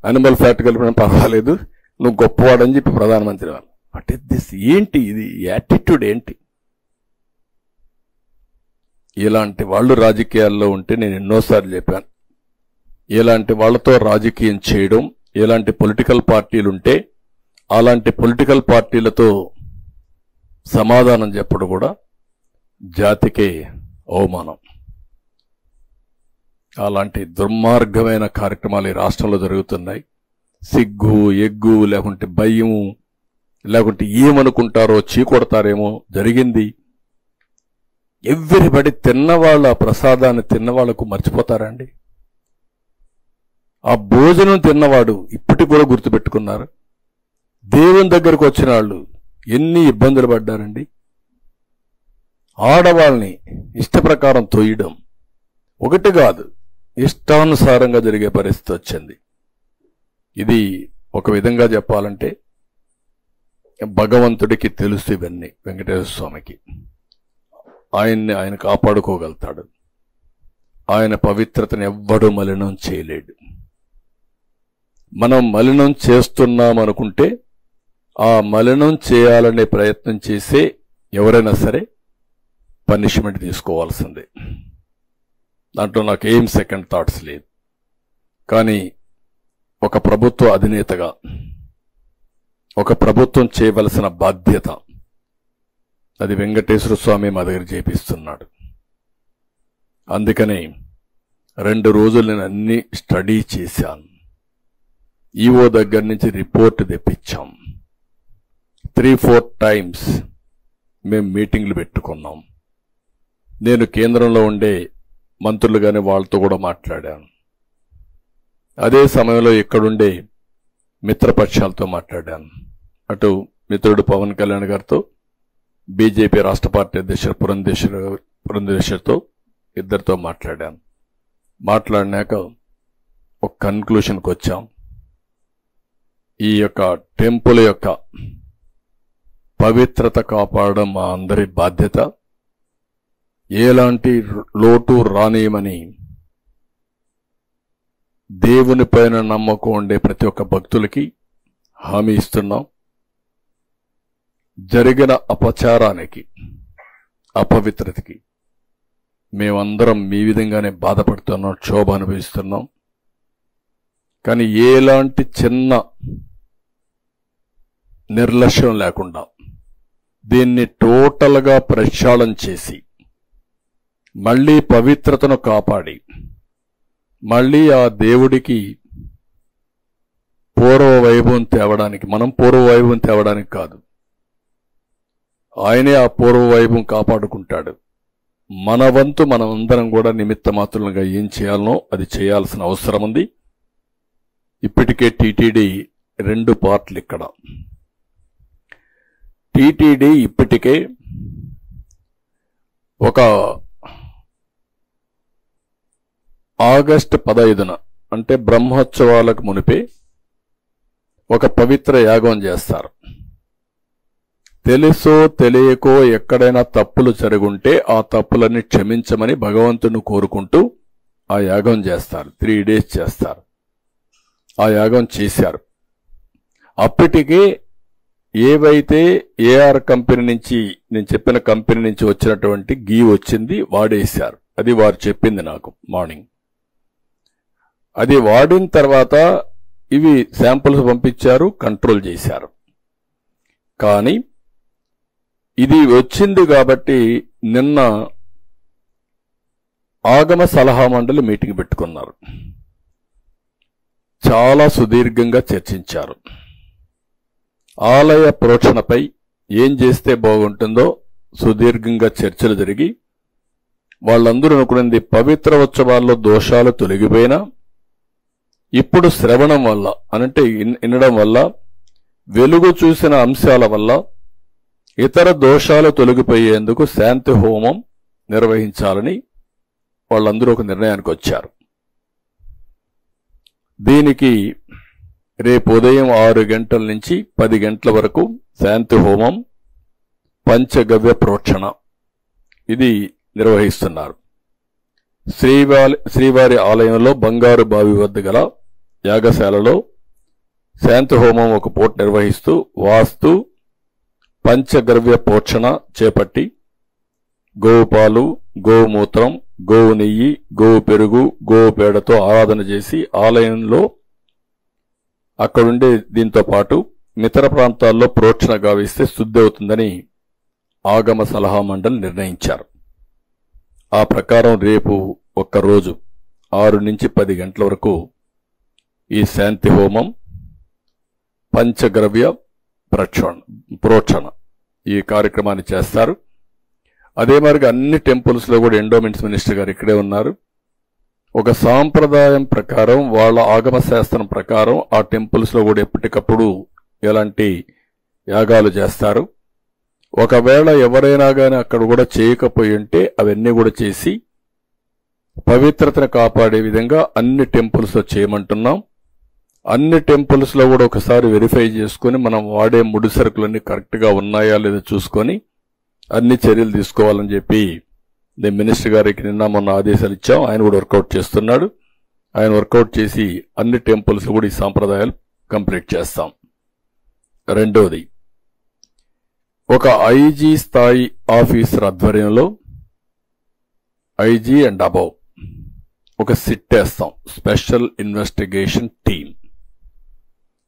animal fat కలిపిన పర్వాలేదు, నువ్వు గొప్పవాడని చెప్పి ప్రధానమంత్రి వాళ్ళు. అంటే దిస్ ఏంటి, ఇది యాటిట్యూడ్ ఏంటి? ఇలాంటి వాళ్ళు రాజకీయాల్లో ఉంటే నేను ఎన్నోసార్లు చెప్పాను, ఇలాంటి వాళ్లతో రాజకీయం చేయడం, ఇలాంటి పొలిటికల్ పార్టీలుంటే అలాంటి పొలిటికల్ పార్టీలతో సమాధానం చెప్పడం కూడా జాతికే అవమానం. అలాంటి దుర్మార్గమైన కార్యక్రమాలు ఈ రాష్ట్రంలో జరుగుతున్నాయి. సిగ్గు ఎగ్గు లేకుంటే భయము లేకుంటే ఏమనుకుంటారో చీకొడతారేమో జరిగింది. ఎవ్రీబడి తిన్నవాళ్ళ ప్రసాదాన్ని తిన్నవాళ్లకు మర్చిపోతారండి? ఆ భోజనం తిన్నవాడు ఇప్పటికి కూడా గుర్తుపెట్టుకున్నారు. దేవుని దగ్గరకు వచ్చిన వాళ్ళు ఎన్ని ఇబ్బందులు పడ్డారండి. ఆడవాళ్ళని ఇష్ట ప్రకారం తోయడం ఒకటి కాదు, ఇష్టానుసారంగా జరిగే పరిస్థితి వచ్చింది. ఇది ఒక విధంగా చెప్పాలంటే భగవంతుడికి తెలుసు ఇవన్నీ, వెంకటేశ్వర స్వామికి. ఆయన కాపాడుకోగలుగుతాడు. ఆయన పవిత్రతను ఎవ్వడూ మలినం చేయలేడు. మనం మలినం చేస్తున్నామనుకుంటే ఆ మలినం చేయాలనే ప్రయత్నం చేసే ఎవరైనా సరే పనిష్మెంట్ తీసుకోవాల్సిందే. దాంట్లో నాకు ఏం సెకండ్ థాట్స్ లేదు. కానీ ఒక ప్రభుత్వ అధినేతగా ఒక ప్రభుత్వం చేయవలసిన బాధ్యత అది వెంకటేశ్వర స్వామి మా దగ్గర చేపిస్తున్నాడు. అందుకనే 2 రోజులు నేను అన్ని స్టడీ చేశాను. ఈఓ దగ్గర నుంచి రిపోర్ట్ తెప్పించాం. 3-4 టైమ్స్ మేము మీటింగ్లు పెట్టుకున్నాం. నేను కేంద్రంలో ఉండే మంత్రులుగానే వాళ్ళతో కూడా మాట్లాడాను. అదే సమయంలో ఇక్కడుండే మిత్రపక్షాలతో మాట్లాడాను. అటు మిత్రుడు పవన్ కళ్యాణ్ గారితో, బీజేపీ రాష్ట్ర పార్టీ అధ్యక్షుడు పురంధేశ్వరితో ఇద్దరితో మాట్లాడాను. మాట్లాడినాక ఒక కన్క్లూషన్కి వచ్చాం. ఈ యొక్క టెంపుల్ యొక్క పవిత్రత కాపాడడం మా అందరి బాధ్యత. ఎలాంటి లోటు రానియమని దేవుని పైన నమ్మకం ఉండే ప్రతి ఒక్క భక్తులకి హామీ ఇస్తున్నాం. జరిగిన అపచారానికి, అపవిత్రతకి మేమందరం మీ విధంగానే బాధపడుతున్నాం, క్షోభ అనుభవిస్తున్నాం. కానీ ఎలాంటి చిన్న నిర్లక్ష్యం లేకుండా దీన్ని టోటల్గా ప్రక్షాళన చేసి మళ్లీ పవిత్రతను కాపాడి మళ్లీ ఆ దేవుడికి పూర్వ వైభవం తేవడానికి, మనం పూర్వ వైభవం తేవడానికి కాదు, ఆయనే ఆ పూర్వ వైభవం కాపాడుకుంటాడు. మన వంతు మనమందరం కూడా నిమిత్త మాత్రులుగా ఏం చేయాలనో అది చేయాల్సిన అవసరం ఉంది. ఇప్పటికే టీటీడీ 2 పార్ట్లు ఇక్కడ. టీటీడీ ఇప్పటికే ఒక ఆగస్టు 15న అంటే బ్రహ్మోత్సవాలకు మునిపే ఒక పవిత్ర యాగం చేస్తారు. తెలుసో తెలియకో ఎక్కడైనా తప్పులు జరుగుంటే ఆ తప్పులన్నీ క్షమించమని భగవంతుని కోరుకుంటూ ఆ యాగం చేస్తారు. 3 days చేస్తారు. ఆ యాగం చేశారు. అప్పటికే ఏవైతే ఏఆర్ కంపెనీ నుంచి, నేను చెప్పిన కంపెనీ నుంచి వచ్చినటువంటి గీ వచ్చింది, వాడేశారు. అది వారు చెప్పింది నాకు మార్నింగ్. అది వాడిన తర్వాత ఇవి శాంపుల్స్ పంపించారు, కంట్రోల్ చేశారు. కానీ ఇది వచ్చింది కాబట్టి నిన్న ఆగమ సలహా మండలి మీటింగ్ పెట్టుకున్నారు. చాలా సుదీర్ఘంగా చర్చించారు. ఆలయ ప్రోక్షణపై ఏం చేస్తే బాగుంటుందో సుదీర్ఘంగా చర్చలు జరిగి వాళ్ళందరూ అనుకున్నది పవిత్ర ఉత్సవాల్లో దోషాలు తొలగిపోయినా ఇప్పుడు శ్రవణం వల్ల, అనంటే వినడం వల్ల, వెలుగు చూసిన అంశాల వల్ల ఇతర దోషాలు తొలగిపోయేందుకు శాంతి హోమం నిర్వహించాలని వాళ్ళందరూ ఒక నిర్ణయానికి వచ్చారు. దీనికి రేపు ఉదయం 6 గంటల నుంచి 10 గంటల వరకు శాంతి హోమం, పంచగవ్య ప్రోక్షణ ఇది నిర్వహిస్తున్నారు. శ్రీవారి ఆలయంలో బంగారు బావి వద్ద గల యాగశాలలో శాంతి హోమం ఒక పూట నిర్వహిస్తూ వాస్తు పంచగవ్య ప్రోక్షణ చేపట్టి గోవు పాలు, గోమూత్రం, గోవు నెయ్యి, గోవు పెరుగు, గోవు పేడతో ఆరాధన చేసి ఆలయంలో అక్కడుండే దీంతో పాటు ఇతర ప్రాంతాల్లో ప్రోక్షణ గావిస్తే శుద్ధి అవుతుందని ఆగమ సలహా మండలి నిర్ణయించారు. ఆ ప్రకారం రేపు ఒక్కరోజు 6 నుంచి 10 గంటల వరకు ఈ శాంతి హోమం, పంచగవ్య ప్రోక్షణ ఈ కార్యక్రమాన్ని చేస్తారు. అదే మరిగా అన్ని టెంపుల్స్ లో కూడా ఎండోమెంట్స్ మినిస్టర్ గారు ఇక్కడే ఉన్నారు. ఒక సాంప్రదాయం ప్రకారం, వాళ్ళ ఆగమ శాస్త్రం ప్రకారం ఆ టెంపుల్స్ లో కూడా ఎప్పటికప్పుడు ఎలాంటి యాగాలు చేస్తారు. ఒకవేళ ఎవరైనా గాని అక్కడ కూడా చేయకపోయి ఉంటే అవన్నీ కూడా చేసి పవిత్రతను కాపాడే విధంగా అన్ని టెంపుల్స్ లో చేయమంటున్నాం. అన్ని టెంపుల్స్ లో కూడా ఒకసారి వెరిఫై చేసుకుని మనం వాడే ముడి సరుకులన్నీ కరెక్ట్ గా ఉన్నాయా లేదా చూసుకొని అన్ని చర్యలు తీసుకోవాలని చెప్పి మినిస్టర్ గారికి నిన్న మొన్న ఆదేశాలు ఇచ్చాం. ఆయన కూడా వర్కౌట్ చేస్తున్నాడు. ఆయన వర్కౌట్ చేసి అన్ని టెంపుల్స్ కూడా ఈ సాంప్రదాయాలు కంప్లీట్ చేస్తాం. రెండోది, ఒక ఐజీ స్థాయి ఆఫీసర్ ఆధ్వర్యంలో ఐజీ అండ్ అబౌవ్ ఒక సిట్ వేస్తాం, స్పెషల్ ఇన్వెస్టిగేషన్ టీం.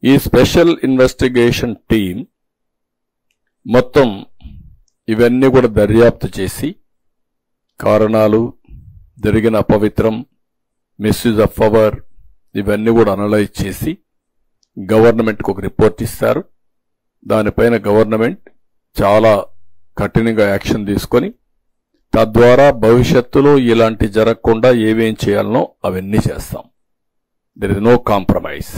ఈ స్పెషల్ ఇన్వెస్టిగేషన్ టీం మొత్తం ఇవన్నీ కూడా దర్యాప్తు చేసి కారణాలు, జరిగిన అపవిత్రం, మిస్యూజ్ ఆఫ్ పవర్ ఇవన్నీ కూడా అనలైజ్ చేసి గవర్నమెంట్కి ఒక రిపోర్ట్ ఇస్తారు. దానిపైన గవర్నమెంట్ చాలా కఠినంగా యాక్షన్ తీసుకొని తద్వారా భవిష్యత్తులో ఇలాంటి జరగకుండా ఏమేం చేయాలనో అవన్నీ చేస్తాం. There is no compromise.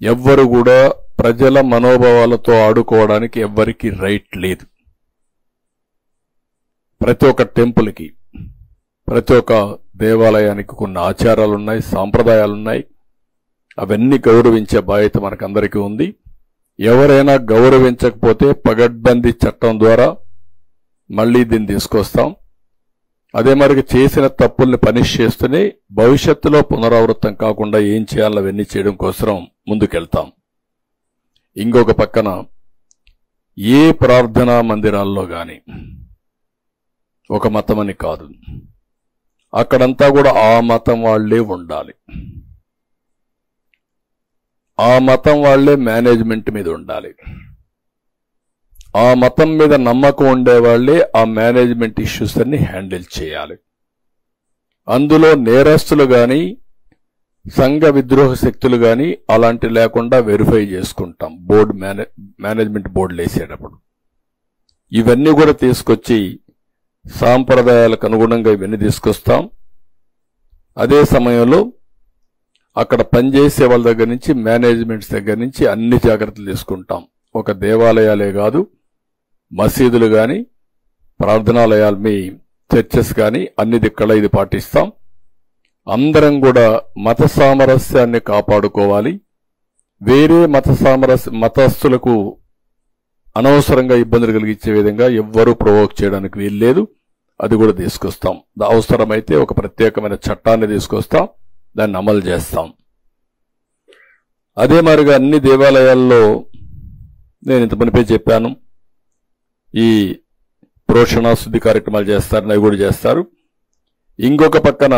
ఎవ్వరు కూడా ప్రజల మనోభావాలతో ఆడుకోవడానికి ఎవ్వరికీ రైట్ లేదు. ప్రతి ఒక్క టెంపుల్కి, ప్రతి ఒక్క దేవాలయానికి కొన్ని ఆచారాలున్నాయి, సాంప్రదాయాలున్నాయి. అవన్నీ గౌరవించే బాధ్యత మనకందరికీ ఉంది. ఎవరైనా గౌరవించకపోతే పగడ్బందీ చట్టం ద్వారా మళ్లీ దీన్ని తీసుకొస్తాం. అదే మరి చేసిన తప్పుల్ని పనిష్ చేస్తూనే భవిష్యత్తులో పునరావృతం కాకుండా ఏం చేయాలో అవన్నీ చేయడం కోసం ముందుకెళ్తాం. ఇంకొక పక్కన ఏ ప్రార్థనా మందిరాల్లో గాని ఒక మతమని కాదు, అక్కడంతా కూడా ఆ మతం వాళ్లే ఉండాలి. ఆ మతం వాళ్లే మేనేజ్మెంట్ మీద ఉండాలి. ఆ మతం మీద నమ్మకం ఉండేవాళ్లే ఆ మేనేజ్మెంట్ ఇష్యూస్ అన్ని హ్యాండిల్ చేయాలి. అందులో నేరస్తులు గాని సంఘ విద్రోహ శక్తులు గాని అలాంటి లేకుండా వెరిఫై చేసుకుంటాం మేనేజ్మెంట్ బోర్డులు వేసేటప్పుడు. ఇవన్నీ కూడా తీసుకొచ్చి సాంప్రదాయాలకు అనుగుణంగా ఇవన్నీ తీసుకొస్తాం. అదే సమయంలో అక్కడ పనిచేసే వాళ్ళ దగ్గర నుంచి మేనేజ్మెంట్స్ దగ్గర నుంచి అన్ని జాగ్రత్తలు తీసుకుంటాం. ఒక దేవాలయాలే కాదు, మసీదులు గాని, ప్రార్థనాలయాలు, మీ చర్చెస్ గాని అన్ని దిక్కల ఇది పాటిస్తాం. అందరం కూడా మత సామరస్యాన్ని కాపాడుకోవాలి. వేరే మతస్థులకు అనవసరంగా ఇబ్బందులు కలిగించే విధంగా ఎవ్వరూ ప్రొవోక్ చేయడానికి వీల్లేదు. అది కూడా తీసుకొస్తాం. అవసరమైతే ఒక ప్రత్యేకమైన చట్టాన్ని తీసుకొస్తాం, దాన్ని అమలు చేస్తాం. అదే మరిగా అన్ని దేవాలయాల్లో నేను ఇంత మునిపే చెప్పాను, ఈ ప్రోషణ శుద్ధి కార్యక్రమాలు చేస్తారని అవి కూడా చేస్తారు. ఇంకొక పక్కన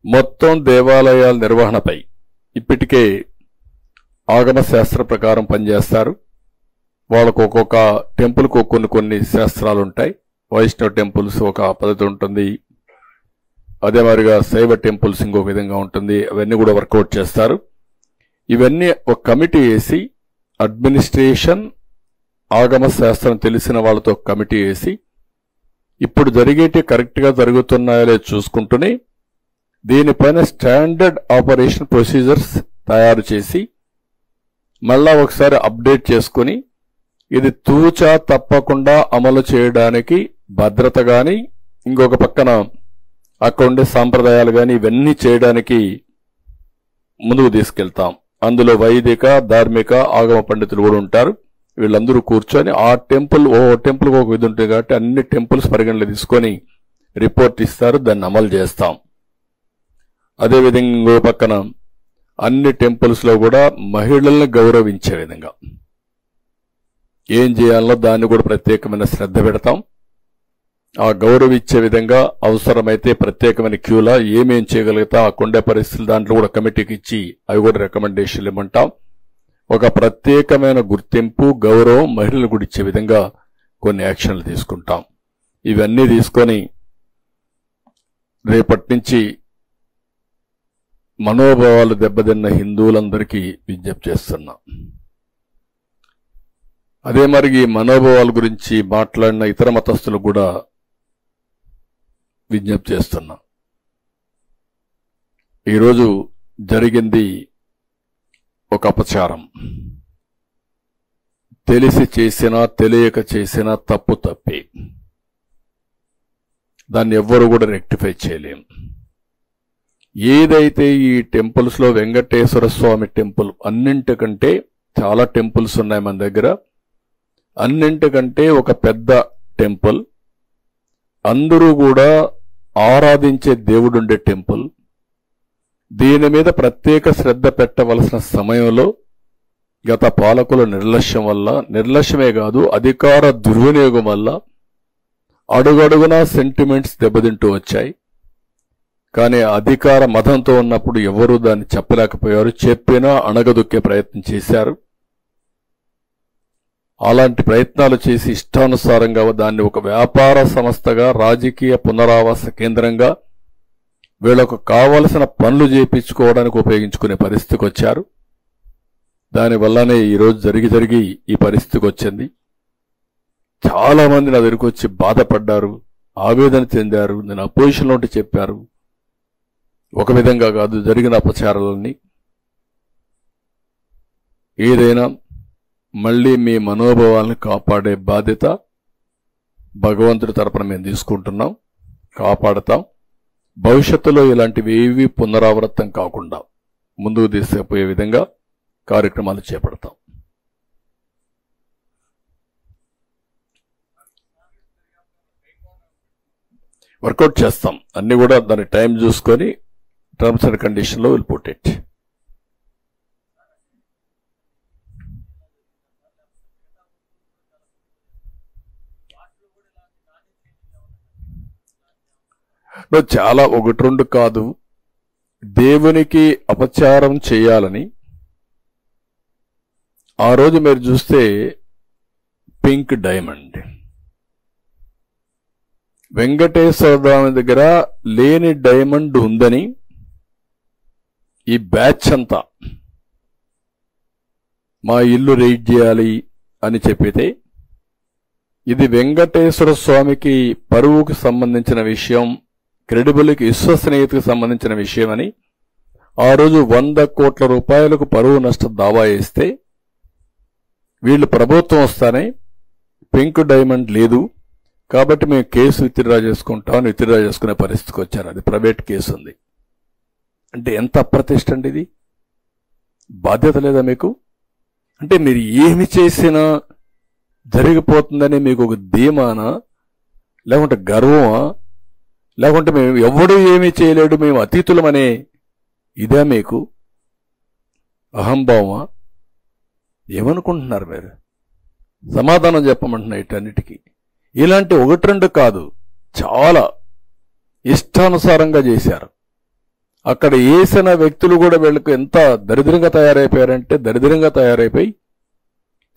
మొత్తం దేవాలయాల నిర్వహణపై ఇప్పటికే ఆగమ శాస్త్ర ప్రకారం పనిచేస్తారు. వాళ్ళకు ఒక్కొక్క టెంపుల్కు కొన్ని శాస్త్రాలు ఉంటాయి. వైష్ణవ టెంపుల్స్ ఒక పద్ధతి ఉంటుంది, అదే మరిగా శైవ టెంపుల్స్ ఇంకో విధంగా ఉంటుంది. అవన్నీ కూడా వర్కౌట్ చేస్తారు. ఇవన్నీ ఒక కమిటీ వేసి, అడ్మినిస్ట్రేషన్, ఆగమ శాస్త్రం తెలిసిన వాళ్ళతో కమిటీ వేసి ఇప్పుడు జరిగేటి కరెక్ట్ గా జరుగుతున్నాయో చూసుకుంటూనే దీనిపైన స్టాండర్డ్ ఆపరేషన్ ప్రొసీజర్స్ తయారు చేసి మళ్ళా ఒకసారి అప్డేట్ చేసుకుని ఇది తూచా తప్పకుండా అమలు చేయడానికి భద్రత గాని, ఇంకొక పక్కన అక్కడ ఉండే సాంప్రదాయాలు గాని ఇవన్నీ చేయడానికి ముందుకు తీసుకెళ్తాం. అందులో వైదిక, ధార్మిక, ఆగమ పండితులు కూడా ఉంటారు. వీళ్ళందరూ కూర్చొని ఆ టెంపుల్ టెంపుల్కి ఒక విధి ఉంటుంది కాబట్టి అన్ని టెంపుల్స్ పరిగణలో తీసుకొని రిపోర్ట్ ఇస్తారు, దాన్ని అమలు చేస్తాం. అదేవిధంగా ఇంకో పక్కన అన్ని టెంపుల్స్ లో కూడా మహిళల్ని గౌరవించే విధంగా ఏం చేయాలో దాన్ని కూడా ప్రత్యేకమైన శ్రద్ధ పెడతాం. ఆ గౌరవించే విధంగా అవసరమైతే ప్రత్యేకమైన క్యూలా ఏమేం చేయగలుగుతాం ఆ కొండే పరిస్థితులు దాంట్లో కూడా కమిటీకి ఇచ్చి అవి కూడా రికమెండేషన్లు ఇవ్వమంటాం. ఒక ప్రత్యేకమైన గుర్తింపు, గౌరవం మహిళలు కూడా ఇచ్చే విధంగా కొన్ని యాక్షన్లు తీసుకుంటాం. ఇవన్నీ తీసుకొని రేపటి నుంచి మనోభావాలు దెబ్బతిన్న హిందువులందరికీ విజ్ఞప్తి చేస్తున్నా. అదే మరి ఈ మనోభావాల గురించి మాట్లాడిన ఇతర మతస్థులు కూడా విజ్ఞప్తి చేస్తున్నా. ఈరోజు జరిగింది ఒక అపచారం. తెలిసి చేసినా తెలియక చేసినా తప్పు తప్పే, దాన్ని ఎవ్వరు కూడా రెక్టిఫై చేయలేం. ఏదైతే ఈ టెంపుల్స్ లో వెంకటేశ్వర స్వామి టెంపుల్ అన్నింటికంటే చాలా టెంపుల్స్ ఉన్నాయి మన దగ్గర, అన్నింటికంటే ఒక పెద్ద టెంపుల్, అందరూ కూడా ఆరాధించే దేవుడుండే టెంపుల్. దీని మీద ప్రత్యేక శ్రద్ధ పెట్టవలసిన సమయంలో గత పాలకుల నిర్లక్ష్యం వల్ల, నిర్లక్ష్యమే కాదు అధికార దుర్వినియోగం వల్ల అడుగడుగునా సెంటిమెంట్స్ దెబ్బతింటూ వచ్చాయి. కానీ అధికార మతంతో ఉన్నప్పుడు ఎవరూ దాన్ని చెప్పలేకపోయారు. చెప్పినా అణగదొక్కే ప్రయత్నం చేశారు. అలాంటి ప్రయత్నాలు చేసి ఇష్టానుసారంగా దాన్ని ఒక వ్యాపార సంస్థగా, రాజకీయ పునరావాస కేంద్రంగా వీళ్లకు కావలసిన పనులు చేయించుకోవడానికి ఉపయోగించుకునే పరిస్థితికి వచ్చారు. దానివల్లనే ఈరోజు జరిగి ఈ పరిస్థితికి వచ్చింది. చాలా మంది నా దగ్గరికి వచ్చి బాధపడ్డారు, ఆవేదన చెందారు. నేను అపోజిషన్లో ఉంటే చెప్పారు. ఒక విధంగా కాదు, జరిగిన అపచారాలన్నీ. ఏదైనా మళ్ళీ మీ మనోభావాలను కాపాడే బాధ్యత భగవంతుడి తరపున మేము తీసుకుంటున్నాం, కాపాడతాం. భవిష్యత్తులో ఇలాంటివి ఏవి పునరావృతం కాకుండా ముందుకు తీసుకుపోయే విధంగా కార్యక్రమాలు చేపడతాం. వర్కౌట్ చేస్తాం. అన్ని కూడా దాని టైం చూసుకొని టర్మ్స్ అండ్ కండిషన్లో విల్ పుట్ ఇట్. చాలా ఒకటి రెండు కాదు, దేవునికి అపచారం చేయాలని ఆ రోజు మీరు చూస్తే పింక్ డైమండ్ వెంకటేశ్వర స్వామి దగ్గర లేని డైమండ్ ఉందని ఈ బ్యాచ్ అంతా మా ఇల్లు రైడ్ చేయాలి అని చెప్పితే, ఇది వెంకటేశ్వర స్వామికి పరువుకు సంబంధించిన విషయం, క్రెడిబుల్కి విశ్వసనీయతకు సంబంధించిన విషయం అని ఆ రోజు 100 కోట్ల రూపాయలకు పరువు నష్టం దావా వేస్తే, వీళ్ళు ప్రభుత్వం వస్తానే పింక్ డైమండ్ లేదు కాబట్టి మేము కేసు విత్డ్రా చేసుకుంటామని విత్డ్రా చేసుకునే పరిస్థితికి వచ్చారు. అది ప్రైవేట్ కేసు ఉంది. అంటే ఎంత అప్రతిష్ట అండి ఇది! బాధ్యత లేదా మీకు? అంటే మీరు ఏమి చేసినా జరిగిపోతుందని మీకు ఒక ధీమానా, లేకుంటే గర్వమా, లేకుంటే మేము ఎవడు ఏమీ చేయలేడు మేము అతీతులమనే ఇదే మీకు అహంభావమా? ఏమనుకుంటున్నారు మీరు? సమాధానం చెప్పమంటున్నా ఇటన్నిటికీ. ఇలాంటి ఒకటి రెండు కాదు, చాలా ఇష్టానుసారంగా చేశారు. అక్కడ వేసిన వ్యక్తులు కూడా వీళ్ళకు ఎంత దరిద్రంగా తయారైపోయారంటే, దరిద్రంగా తయారైపోయి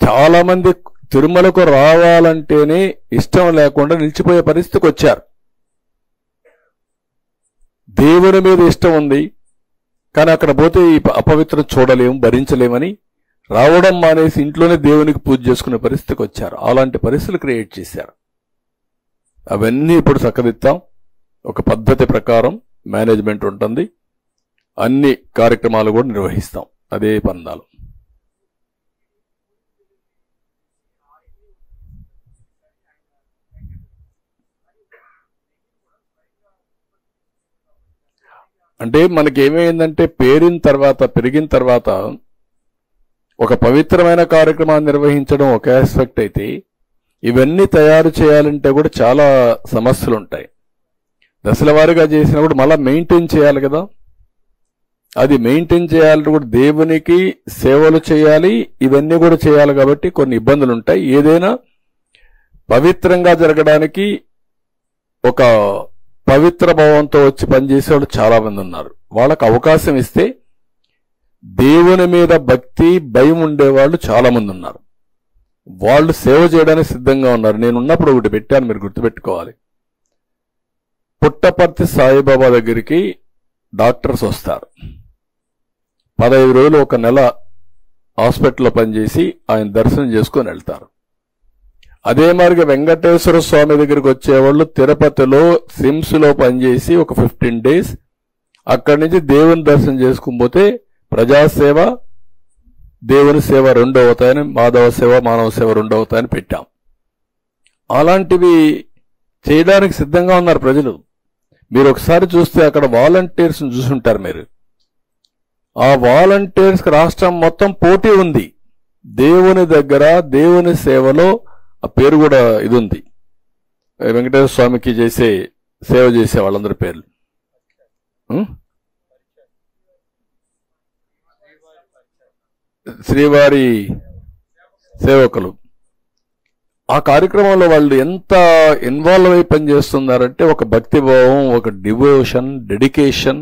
చాలా మంది తిరుమలకు రావాలంటేనే ఇష్టం లేకుండా నిలిచిపోయే పరిస్థితికి వచ్చారు. దేవుని మీద ఇష్టం ఉంది కానీ అక్కడ పోతే ఈ అపవిత్రం చూడలేము, భరించలేమని రావడం మానేసి ఇంట్లోనే దేవునికి పూజ చేసుకునే పరిస్థితికి వచ్చారు. అలాంటి పరిస్థితులు క్రియేట్ చేశారు. అవన్నీ ఇప్పుడు చక్కదిద్దాం. ఒక పద్ధతి ప్రకారం మేనేజ్మెంట్ ఉంటుంది. అన్ని కార్యక్రమాలు కూడా నిర్వహిస్తాం అదే పందాలు. అంటే మనకేమైందంటే పెరిగిన తర్వాత ఒక పవిత్రమైన కార్యక్రమాన్ని నిర్వహించడం ఒక ఆస్పెక్ట్ అయితే, ఇవన్నీ తయారు చేయాలంటే కూడా చాలా సమస్యలు ఉంటాయి. దశల వారీగా చేసినప్పుడు మళ్ళీ మెయింటైన్ చేయాలి కదా. అది మెయింటైన్ చేయాలంటే కూడా దేవునికి సేవలు చేయాలి, ఇవన్నీ కూడా చేయాలి. కాబట్టి కొన్ని ఇబ్బందులు ఉంటాయి. ఏదైనా పవిత్రంగా జరగడానికి ఒక పవిత్ర భావంతో వచ్చి పనిచేసేవాళ్ళు చాలా మంది ఉన్నారు. వాళ్ళకు అవకాశం ఇస్తే దేవుని మీద భక్తి భయం ఉండేవాళ్ళు చాలా మంది ఉన్నారు. వాళ్ళు సేవ చేయడానికి సిద్ధంగా ఉన్నారు. నేనున్నప్పుడు ఒకటి పెట్టాను, మీరు గుర్తుపెట్టుకోవాలి. పుట్టపర్తి సాయిబాబా దగ్గరికి డాక్టర్స్ వస్తారు. 15 రోజులు, 1 నెల హాస్పిటల్లో పనిచేసి ఆయన దర్శనం చేసుకొని వెళ్తారు. అదే మాదిరిగా వెంకటేశ్వర స్వామి దగ్గరికి వచ్చేవాళ్ళు తిరుపతిలో సిమ్స్ లో పనిచేసి ఒక 15 డేస్ అక్కడి నుంచి దేవుని దర్శనం చేసుకుపోతే ప్రజాసేవ దేవుని సేవ 2 అవుతాయని, మాధవ సేవ మానవ సేవ 2 అవుతాయని పెట్టాం. అలాంటివి చేయడానికి సిద్ధంగా ఉన్నారు ప్రజలు. మీరు ఒకసారి చూస్తే అక్కడ వాలంటీర్స్ చూసుంటారు మీరు. ఆ వాలంటీర్స్ రాష్ట్రం మొత్తం పోటీ ఉంది. దేవుని దగ్గర దేవుని సేవలో ఆ పేరు కూడా ఇది ఉంది. వెంకటేశ్వర స్వామికి సేవ చేసే వాళ్ళందరి పేర్లు శ్రీవారి సేవకులు. ఆ కార్యక్రమంలో వాళ్ళు ఎంత ఇన్వాల్వ్ అయి పనిచేస్తున్నారంటే ఒక భక్తిభావం, ఒక డివోషన్, డెడికేషన్,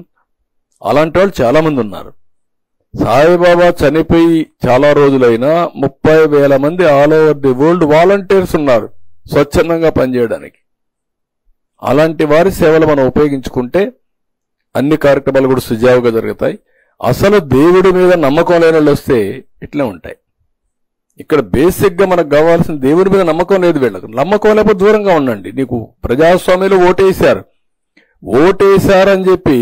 అలాంటి వాళ్ళు చాలా మంది ఉన్నారు. సాయిబాబా చనిపోయి చాలా రోజులైనా 30,000 మంది all over the world volunteers ఉన్నారు స్వచ్ఛందంగా పనిచేయడానికి. అలాంటి వారి సేవలు మనం ఉపయోగించుకుంటే అన్ని కార్యక్రమాలు కూడా సుజావుగా జరుగుతాయి. అసలు దేవుడి మీద నమ్మకం లేని వాళ్ళు వస్తే ఇట్లే ఉంటాయి. ఇక్కడ బేసిక్ గా మనకు కావాల్సిన దేవుని మీద నమ్మకం లేదు వీళ్ళకు. నమ్మకం లేకపోతే దూరంగా ఉండండి. నీకు ప్రజాస్వామ్యంలో ఓటేశారని చెప్పి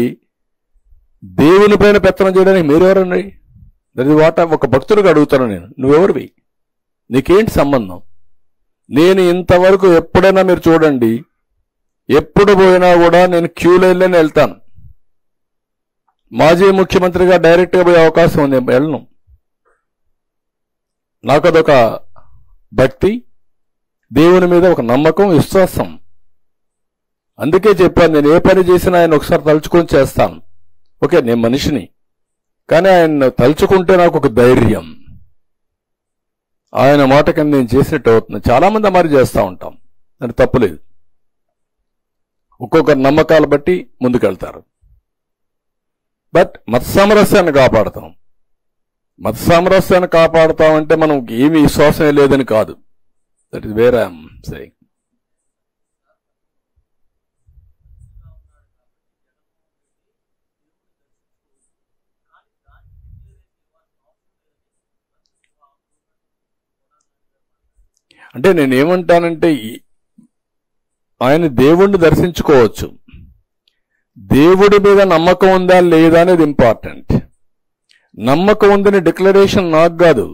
దేవుని పైన పెత్తనం చేయడానికి మీరెవరండి? దట్ వాట ఒక భక్తుడిగా అడుగుతాను నేను, నువ్వెవరివి? నీకేంటి సంబంధం? నేను ఇంతవరకు ఎప్పుడైనా మీరు చూడండి, ఎప్పుడు పోయినా కూడా నేను క్యూ లైన్లోనే వెళ్తాను. మాజీ ముఖ్యమంత్రిగా డైరెక్ట్గా పోయే అవకాశం ఉంది, వెళ్ళను. నాకు అదొక భక్తి, దేవుని మీద ఒక నమ్మకం, విశ్వాసం. అందుకే చెప్పాను, నేను ఏ పని చేసినా ఆయన ఒకసారి తలుచుకొని చేస్తాను. ఓకే, నేను మనిషిని, కానీ ఆయన తలుచుకుంటే నాకు ఒక ధైర్యం. ఆయన మాట కింద నేను చేసినట్టు అవుతుంది. చాలా మంది అమరు చేస్తూ ఉంటాం, అది తప్పులేదు. ఒక్కొక్కరి నమ్మకాలు బట్టి ముందుకెళ్తారు. బట్ మత సామరస్యాన్ని కాపాడతాం. మత సామరస్యాన్ని కాపాడుతామంటే మనం ఏమీ విశ్వాసమే లేదని కాదు. That is where I'm saying. అంటే నేనేమంటానంటే, ఆయన దేవుణ్ణి దర్శించుకోవచ్చు. దేవుడి మీద నమ్మకం ఉందా లేదా అనేది ఇంపార్టెంట్. నమ్మకం ఉందని డిక్లరేషన్ నాకు కాదు,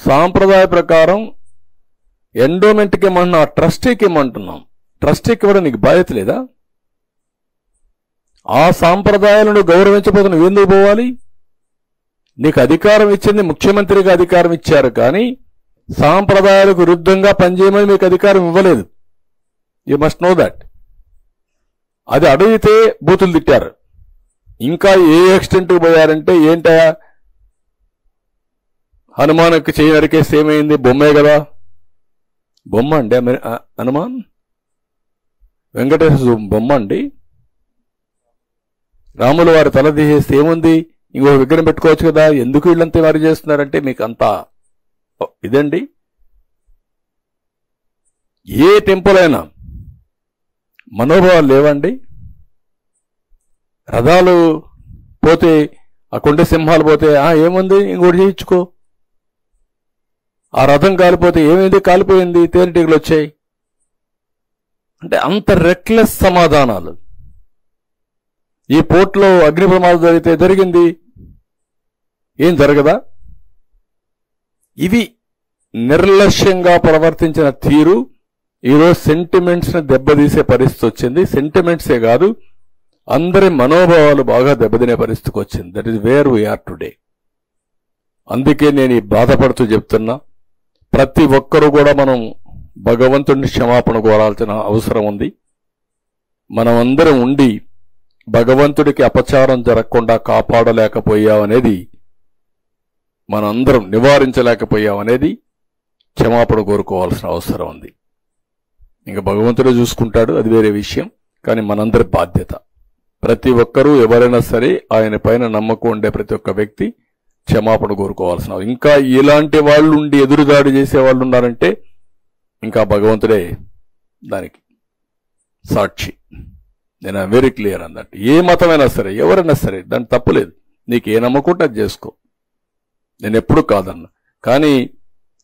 సాంప్రదాయ ప్రకారం ఎండోమెంట్కి ఏమన్నా, ట్రస్టీకి ఏమంటున్నాం. ట్రస్టీకి కూడా నీకు బాధ్యత లేదా? ఆ సాంప్రదాయాలను గౌరవించకపోతే నువ్వెందుకు పోవాలి? నీకు అధికారం ఇచ్చింది ముఖ్యమంత్రిగా అధికారం ఇచ్చారు, కానీ సాంప్రదాయాలకు విరుద్ధంగా పనిచేయమని మీకు అధికారం ఇవ్వలేదు. You must know that. అది అడిగితే బూతులు తిట్టారు. ఇంకా ఏ ఎక్స్టెంట్కి పోయారంటే, ఏంటయా హనుమాన్కి చేయి నరికేస్తే ఏమైంది? బొమ్మే కదా. బొమ్మ అండి హనుమాన్, వెంకటేశ్వర బొమ్మ అండి. రాములు వారి తల తీసేస్తే ఏముంది? ఇంకో విగ్రహం పెట్టుకోవచ్చు కదా. ఎందుకు వీళ్ళంతా వారు చేస్తున్నారంటే మీకు అంతా ఇదండి. ఏ టెంపుల్ అయినా మనోభావాలు లేవండి. రథాలు పోతే, ఆ కొండ సింహాలు పోతే ఏముంది, ఇంకోటి చేయించుకో. ఆ రథం కాలిపోతే ఏమైంది, కాలిపోయింది, తేనెటీగలు వచ్చాయి. అంటే అంత రెక్లెస్ సమాధానాలు. ఈ పోర్ట్లో అగ్ని ప్రమాదం జరిగితే జరిగింది, ఏం జరగదా? ఇవి నిర్లక్ష్యంగా ప్రవర్తించిన తీరు ఈరోజు సెంటిమెంట్స్ ని దెబ్బతీసే పరిస్థితి వచ్చింది. సెంటిమెంట్సే కాదు, అందరి మనోభావాలు బాగా దెబ్బతినే పరిస్థితికి వచ్చింది. That is where we're today. అందుకే నేను ఈ బాధపడుతూ చెప్తున్నా, ప్రతి ఒక్కరూ కూడా మనం భగవంతుడిని క్షమాపణ కోరాల్సిన అవసరం ఉంది. మనం అందరం ఉండి భగవంతుడికి అపచారం జరగకుండా కాపాడలేకపోయామనేది, మనందరం నివారించలేకపోయామనేది క్షమాపణ కోరుకోవాల్సిన అవసరం ఉంది. ఇంకా భగవంతుడే చూసుకుంటాడు, అది వేరే విషయం. కానీ మనందరి బాధ్యత, ప్రతి ఒక్కరూ ఎవరైనా సరే ఆయన పైన నమ్మకం ఉండే ప్రతి ఒక్క వ్యక్తి క్షమాపణ కోరుకోవాల్సిన. ఇంకా ఇలాంటి వాళ్ళు ఉండి ఎదురుదాడి చేసే వాళ్ళు ఉన్నారంటే ఇంకా భగవంతుడే దానికి సాక్షి. నేను వెరీ క్లియర్ అన్నట్టు. ఏ మతమైనా సరే, ఎవరైనా సరే, దాని తప్పులేదు. నీకు ఏ నమ్మకుంటే అది చేసుకో, నేను ఎప్పుడు కాదన్నా. కానీ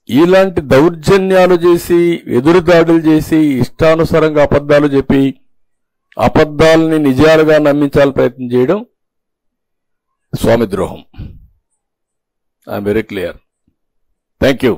ఇలాంటి దౌర్జన్యాలు చేసి, ఎదురుదాడులు చేసి, ఇష్టానుసారంగా అబద్ధాలు చెప్పి, అబద్ధాలని నిజాలుగా నమ్మించాలని ప్రయత్నం చేయడం స్వామి ద్రోహం. I'm very clear. Thank you.